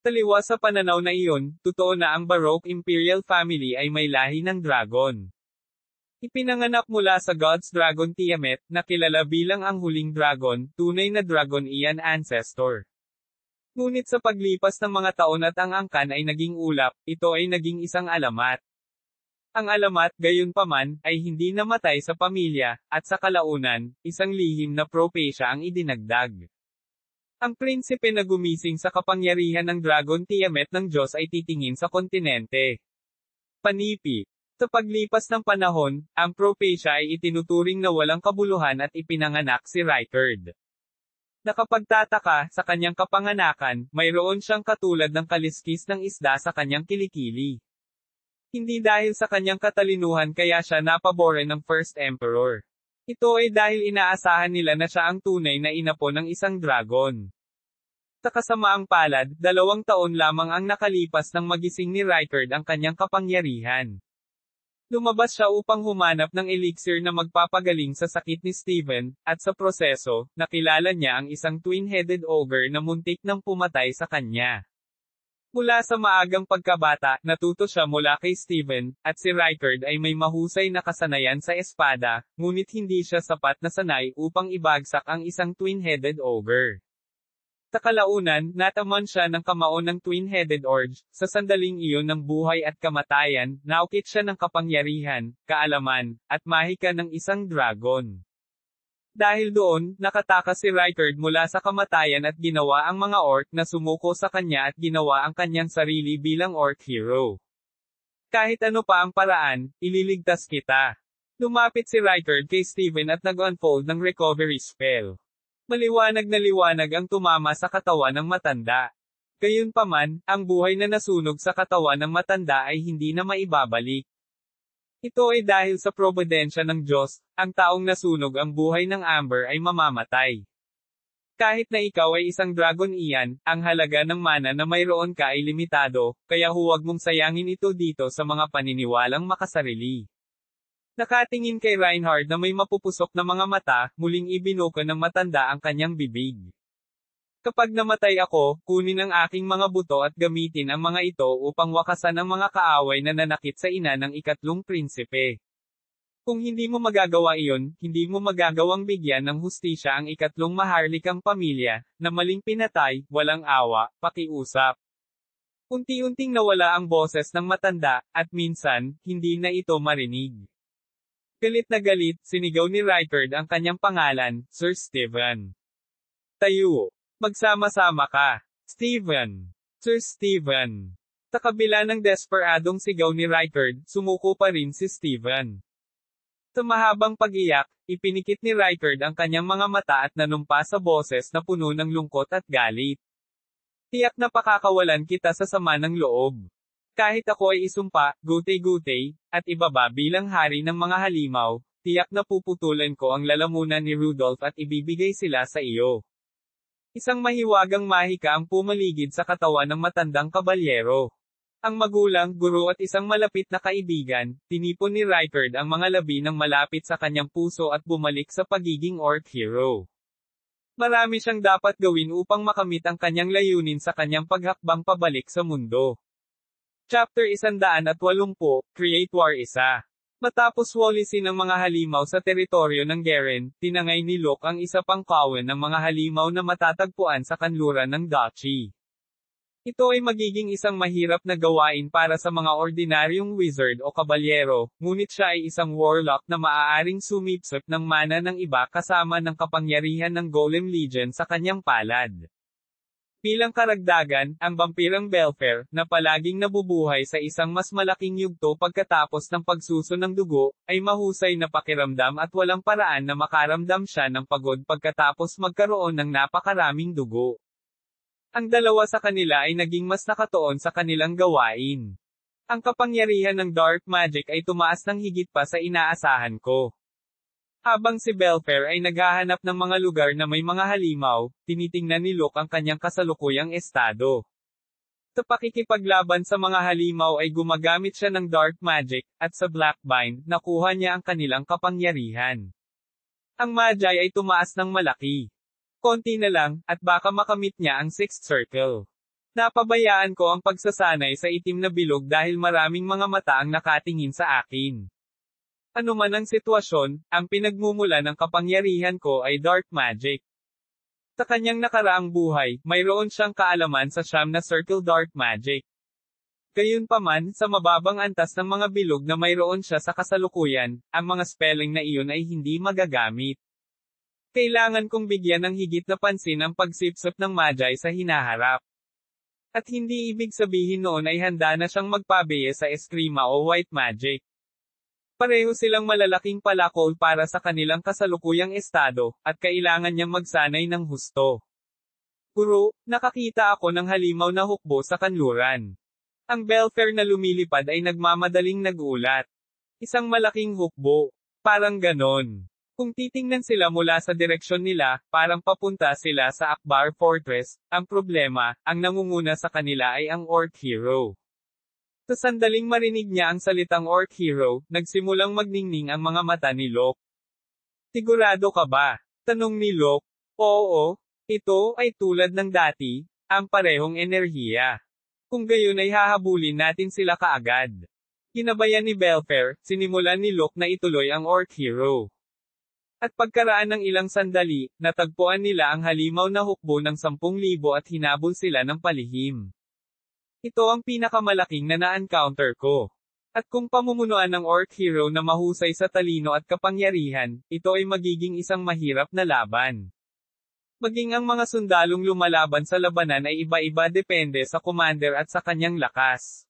Taliwas sa pananaw na iyon, totoo na ang Baroque Imperial Family ay may lahi ng dragon. Ipinanganak mula sa God's Dragon Tiamat, na kilala bilang ang huling dragon, tunay na dragon iyan ancestor. Ngunit sa paglipas ng mga taon at ang angkan ay naging ulap, ito ay naging isang alamat. Ang alamat, gayunpaman, ay hindi namatay sa pamilya, at sa kalaunan, isang lihim na propesya ang idinagdag. Ang prinsipe na gumising sa kapangyarihan ng Dragon Tiamat ng Diyos ay titingin sa kontinente. Panipi. Sa paglipas ng panahon, ang propesya ay itinuturing na walang kabuluhan at ipinanganak si Ricard. Nakapagtataka, sa kanyang kapanganakan, mayroon siyang katulad ng kaliskis ng isda sa kanyang kilikili. Hindi dahil sa kanyang katalinuhan kaya siya napaboran ng First Emperor. Ito ay dahil inaasahan nila na siya ang tunay na inapo ng isang dragon. Sa kasamaang palad, 2 taon lamang ang nakalipas nang magising ni Rykard ang kanyang kapangyarihan. Lumabas siya upang humanap ng elixir na magpapagaling sa sakit ni Steven, at sa proseso, nakilala niya ang isang twin-headed ogre na muntik nang pumatay sa kanya. Mula sa maagang pagkabata, natuto siya mula kay Steven, at si Rykard ay may mahusay na kasanayan sa espada, ngunit hindi siya sapat na sanay upang ibagsak ang isang twin-headed ogre. Sa kalaunan, nataman siya ng kamao ng twin-headed orc. Sa sandaling iyon ng buhay at kamatayan, naukit siya ng kapangyarihan, kaalaman, at mahika ng isang dragon. Dahil doon, nakatakas si Rykard mula sa kamatayan at ginawa ang mga orc na sumuko sa kanya at ginawa ang kanyang sarili bilang orc hero. Kahit ano pa ang paraan, ililigtas kita. Lumapit si Rykard kay Steven at nag-unfold ng recovery spell. Maliwanag na liwanag ang tumama sa katawan ng matanda. Gayunpaman, ang buhay na nasunog sa katawan ng matanda ay hindi na maibabalik. Ito ay dahil sa probidensya ng Diyos, ang taong nasunog ang buhay ng Amber ay mamamatay. Kahit na ikaw ay isang dragon iyan, ang halaga ng mana na mayroon ka ay limitado, kaya huwag mong sayangin ito dito sa mga paniniwalang makasarili. Nakatingin kay Reinhard na may mapupusok na mga mata, muling ibinuka ng matanda ang kanyang bibig. Kapag namatay ako, kunin ang aking mga buto at gamitin ang mga ito upang wakasan ang mga kaaway na nanakit sa ina ng ikatlong prinsipe. Kung hindi mo magagawa iyon, hindi mo magagawang bigyan ng hustisya ang ikatlong maharlikang pamilya, na maling pinatay, walang awa, pakiusap. Unti-unting nawala ang boses ng matanda, at minsan, hindi na ito marinig. Galit na galit, sinigaw ni Rykard ang kanyang pangalan, Sir Steven. Tayo. Magsama-sama ka. Steven. Sir Steven. Sa kabila ng desperadong sigaw ni Rykard, sumuko pa rin si Steven. Sa mahabang pag-iyak, ipinikit ni Rykard ang kanyang mga mata at nanumpa sa boses na puno ng lungkot at galit. Tiyak na pakakawalan kita sa sama ng loob. Kahit ako ay isumpa, gutay-gutay, at ibaba bilang hari ng mga halimaw, tiyak na puputulan ko ang lalamunan ni Rudolph at ibibigay sila sa iyo. Isang mahiwagang mahika ang pumaligid sa katawan ng matandang kabalyero. Ang magulang, guro at isang malapit na kaibigan, tinipon ni Rykard ang mga labi ng malapit sa kanyang puso at bumalik sa pagiging orc hero. Marami siyang dapat gawin upang makamit ang kanyang layunin sa kanyang paghakbang pabalik sa mundo. Chapter 180, Create War 1. Matapos walisin ang mga halimaw sa teritoryo ng Garen, tinangay ni Locke ang isa pang kawan ng mga halimaw na matatagpuan sa kanluran ng Duchy. Ito ay magiging isang mahirap na gawain para sa mga ordinaryong wizard o kabalyero, ngunit siya ay isang warlock na maaaring sumipsip ng mana ng iba kasama ng kapangyarihan ng Golem Legion sa kanyang palad. Bilang karagdagan, ang vampirang Belfair, na palaging nabubuhay sa isang mas malaking yugto pagkatapos ng pagsuso ng dugo, ay mahusay na pakiramdam at walang paraan na makaramdam siya ng pagod pagkatapos magkaroon ng napakaraming dugo. Ang dalawa sa kanila ay naging mas nakatuon sa kanilang gawain. Ang kapangyarihan ng dark magic ay tumaas ng higit pa sa inaasahan ko. Habang si Belfair ay naghahanap ng mga lugar na may mga halimaw, tinitingnan ni Locke ang kanyang kasalukuyang estado. Sa pakikipaglaban sa mga halimaw ay gumagamit siya ng dark magic, at sa Blackbind, nakuha niya ang kanilang kapangyarihan. Ang Magi ay tumaas ng malaki. Konti na lang, at baka makamit niya ang Sixth Circle. Napabayaan ko ang pagsasanay sa itim na bilog dahil maraming mga mata ang nakatingin sa akin. Ano man ang sitwasyon, ang pinagmumula ng kapangyarihan ko ay dark magic. Sa kanyang nakaraang buhay, mayroon siyang kaalaman sa siyam na circle dark magic. Gayunpaman, sa mababang antas ng mga bilog na mayroon siya sa kasalukuyan, ang mga spelling na iyon ay hindi magagamit. Kailangan kong bigyan ng higit na pansin ang pagsipsip ng Magi sa hinaharap. At hindi ibig sabihin noon ay handa na siyang magpabeye sa Eskrima o White Magic. Pareho silang malalaking palakol para sa kanilang kasalukuyang estado, at kailangan niyang magsanay ng husto. Guro, nakakita ako ng halimaw na hukbo sa kanluran. Ang Belfair na lumilipad ay nagmamadaling nagulat. Isang malaking hukbo. Parang ganon. Kung titingnan sila mula sa direksyon nila, parang papunta sila sa Akbar Fortress. Ang problema, ang nangunguna sa kanila ay ang Orc Hero. Sa sandaling marinig niya ang salitang Orc Hero, nagsimulang magningning ang mga mata ni Locke. Sigurado ka ba? Tanong ni Locke. Oo, ito ay tulad ng dati, ang parehong enerhiya. Kung gayon ay hahabulin natin sila kaagad. Ginabayan ni Belfair, sinimulan ni Locke na ituloy ang Orc Hero. At pagkaraan ng ilang sandali, natagpuan nila ang halimaw na hukbo ng 10,000 at hinabol sila ng palihim. Ito ang pinakamalaking na na-encounter ko. At kung pamumunuan ng Orc Hero na mahusay sa talino at kapangyarihan, ito ay magiging isang mahirap na laban. Maging ang mga sundalong lumalaban sa labanan ay iba-iba depende sa commander at sa kanyang lakas.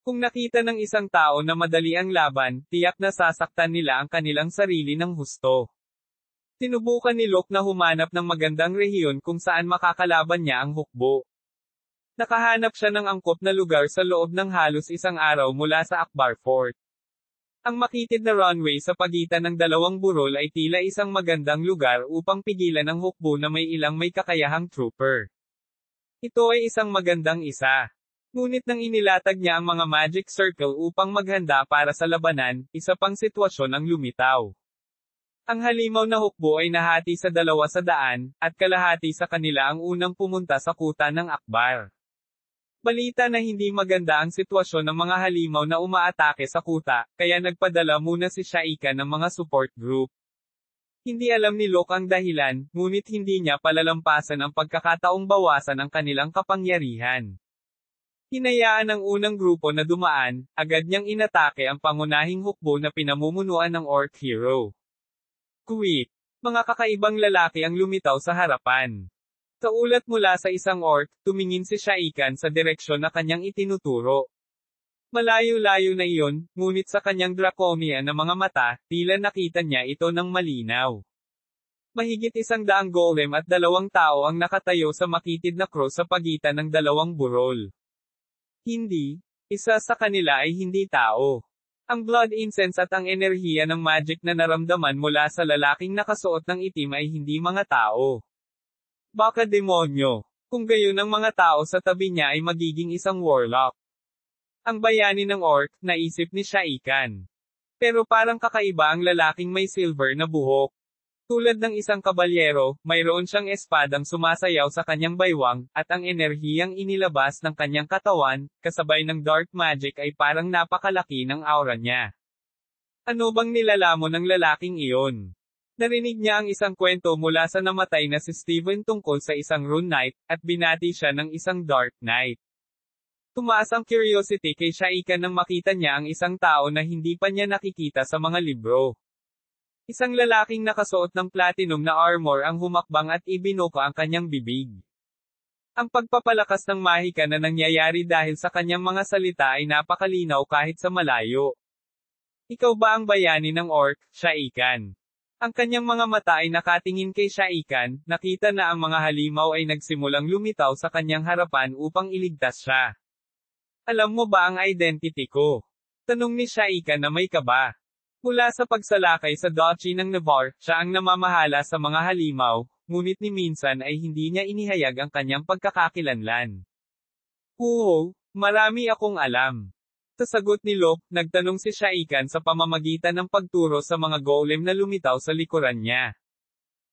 Kung nakita ng isang tao na madali ang laban, tiyak na sasaktan nila ang kanilang sarili ng husto. Sinubukan ni Locke na humanap ng magandang rehiyon kung saan makakalaban niya ang hukbo. Nakahanap siya ng angkop na lugar sa loob ng halos isang araw mula sa Akbar Fort. Ang makitid na runway sa pagitan ng dalawang burol ay tila isang magandang lugar upang pigilan ang hukbo na may ilang may kakayahang trooper. Ito ay isang magandang isa. Ngunit nang inilatag niya ang mga magic circle upang maghanda para sa labanan, isa pang sitwasyon ang lumitaw. Ang halimaw na hukbo ay nahati sa 200, at kalahati sa kanila ang unang pumunta sa kuta ng Akbar. Balita na hindi maganda ang sitwasyon ng mga halimaw na umaatake sa kuta, kaya nagpadala muna si Shaika ng mga support group. Hindi alam ni Locke ang dahilan, ngunit hindi niya palalampasan ang pagkakataong bawasan ang kanilang kapangyarihan. Hinayaan ng unang grupo na dumaan, agad niyang inatake ang pangunahing hukbo na pinamumunuan ng Orc Hero. Quick! Mga kakaibang lalaki ang lumitaw sa harapan. Sa ulat mula sa isang orc, tumingin si Shaikan sa direksyon na kanyang itinuturo. Malayo-layo na iyon, ngunit sa kanyang draconian na mga mata, tila nakita niya ito ng malinaw. Mahigit 100 golem at 2 tao ang nakatayo sa makitid na cross sa pagitan ng 2 burol. Hindi, isa sa kanila ay hindi tao. Ang blood incense at ang enerhiya ng magic na naramdaman mula sa lalaking nakasuot ng itim ay hindi mga tao. Baka demonyo. Kung gayon ang mga tao sa tabi niya ay magiging isang warlock. Ang bayani ng orc, naisip ni Shaikan. Pero parang kakaiba ang lalaking may silver na buhok. Tulad ng isang kabalyero, mayroon siyang espadang sumasayaw sa kanyang baywang, at ang enerhiyang inilabas ng kanyang katawan, kasabay ng dark magic ay parang napakalaki ng aura niya. Ano bang nilalamon ng lalaking iyon? Narinig niya ang isang kwento mula sa namatay na si Steven tungkol sa isang rune knight, at binati siya ng isang dark knight. Tumaas ang curiosity kay Shaikan nang makita niya ang isang tao na hindi pa niya nakikita sa mga libro. Isang lalaking nakasuot ng platinum na armor ang humakbang at ibinuka ang kanyang bibig. Ang pagpapalakas ng mahika na nangyayari dahil sa kanyang mga salita ay napakalinaw kahit sa malayo. Ikaw ba ang bayani ng orc, Shaikan? Ang kanyang mga mata ay nakatingin kay Shaikan, nakita na ang mga halimaw ay nagsimulang lumitaw sa kanyang harapan upang iligtas siya. Alam mo ba ang identity ko? Tanong ni Shaikan na may kaba. Mula sa pagsalakay sa Duchy ng Navarre, siya ang namamahala sa mga halimaw, ngunit ni minsan ay hindi niya inihayag ang kanyang pagkakakilanlan. Oo, marami akong alam. Sa sagot ni Locke, nagtanong si Shaikan sa pamamagitan ng pagturo sa mga golem na lumitaw sa likuran niya.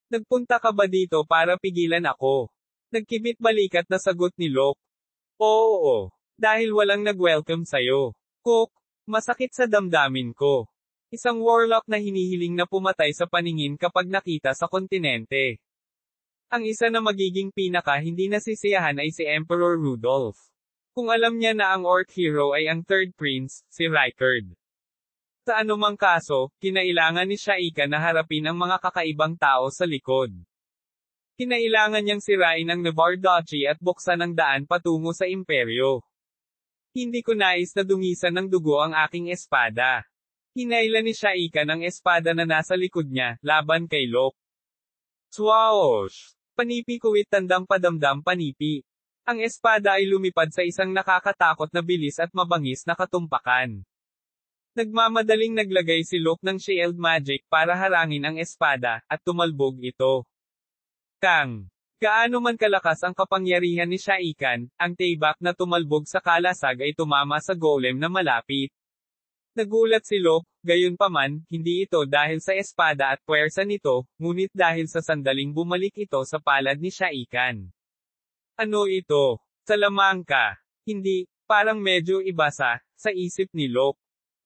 Nagpunta ka ba dito para pigilan ako? Nagkibit balikat na sagot ni Locke. Oo, dahil walang nag-welcome sa'yo. Cook, masakit sa damdamin ko. Isang warlock na hinihiling na pumatay sa paningin kapag nakita sa kontinente. Ang isa na magiging pinaka hindi nasisiyahan ay si Emperor Rudolph. Kung alam niya na ang orc hero ay ang third prince, si Rykard. Sa anumang kaso, kinailangan ni Shaikan na harapin ang mga kakaibang tao sa likod. Kinailangan niyang sirain ang Navarre Duchy at buksan ang daan patungo sa imperyo. Hindi ko nais na dungisan ng dugo ang aking espada. Hinailan ni Shaikan ang espada na nasa likod niya, laban kay Locke. Swoosh! Panipi kuwit tandang padamdam panipi. Ang espada ay lumipad sa isang nakakatakot na bilis at mabangis na katumpakan. Nagmamadaling naglagay si Luke ng shield magic para harangin ang espada, at tumalbog ito. Kang. Gaano man kalakas ang kapangyarihan ni Shaikan, ang taybak na tumalbog sa kalasag ay tumama sa golem na malapit. Nagulat si Luke, gayunpaman, hindi ito dahil sa espada at puwersa nito, ngunit dahil sa sandaling bumalik ito sa palad ni Shaikan. Ano ito? Salamangka. Hindi, parang medyo iba sa isip ni Luke.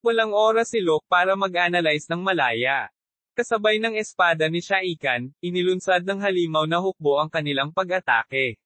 Walang oras si Luke para mag-analyze ng malaya. Kasabay ng espada ni Shaikan, inilunsad ng halimaw na hukbo ang kanilang pag-atake.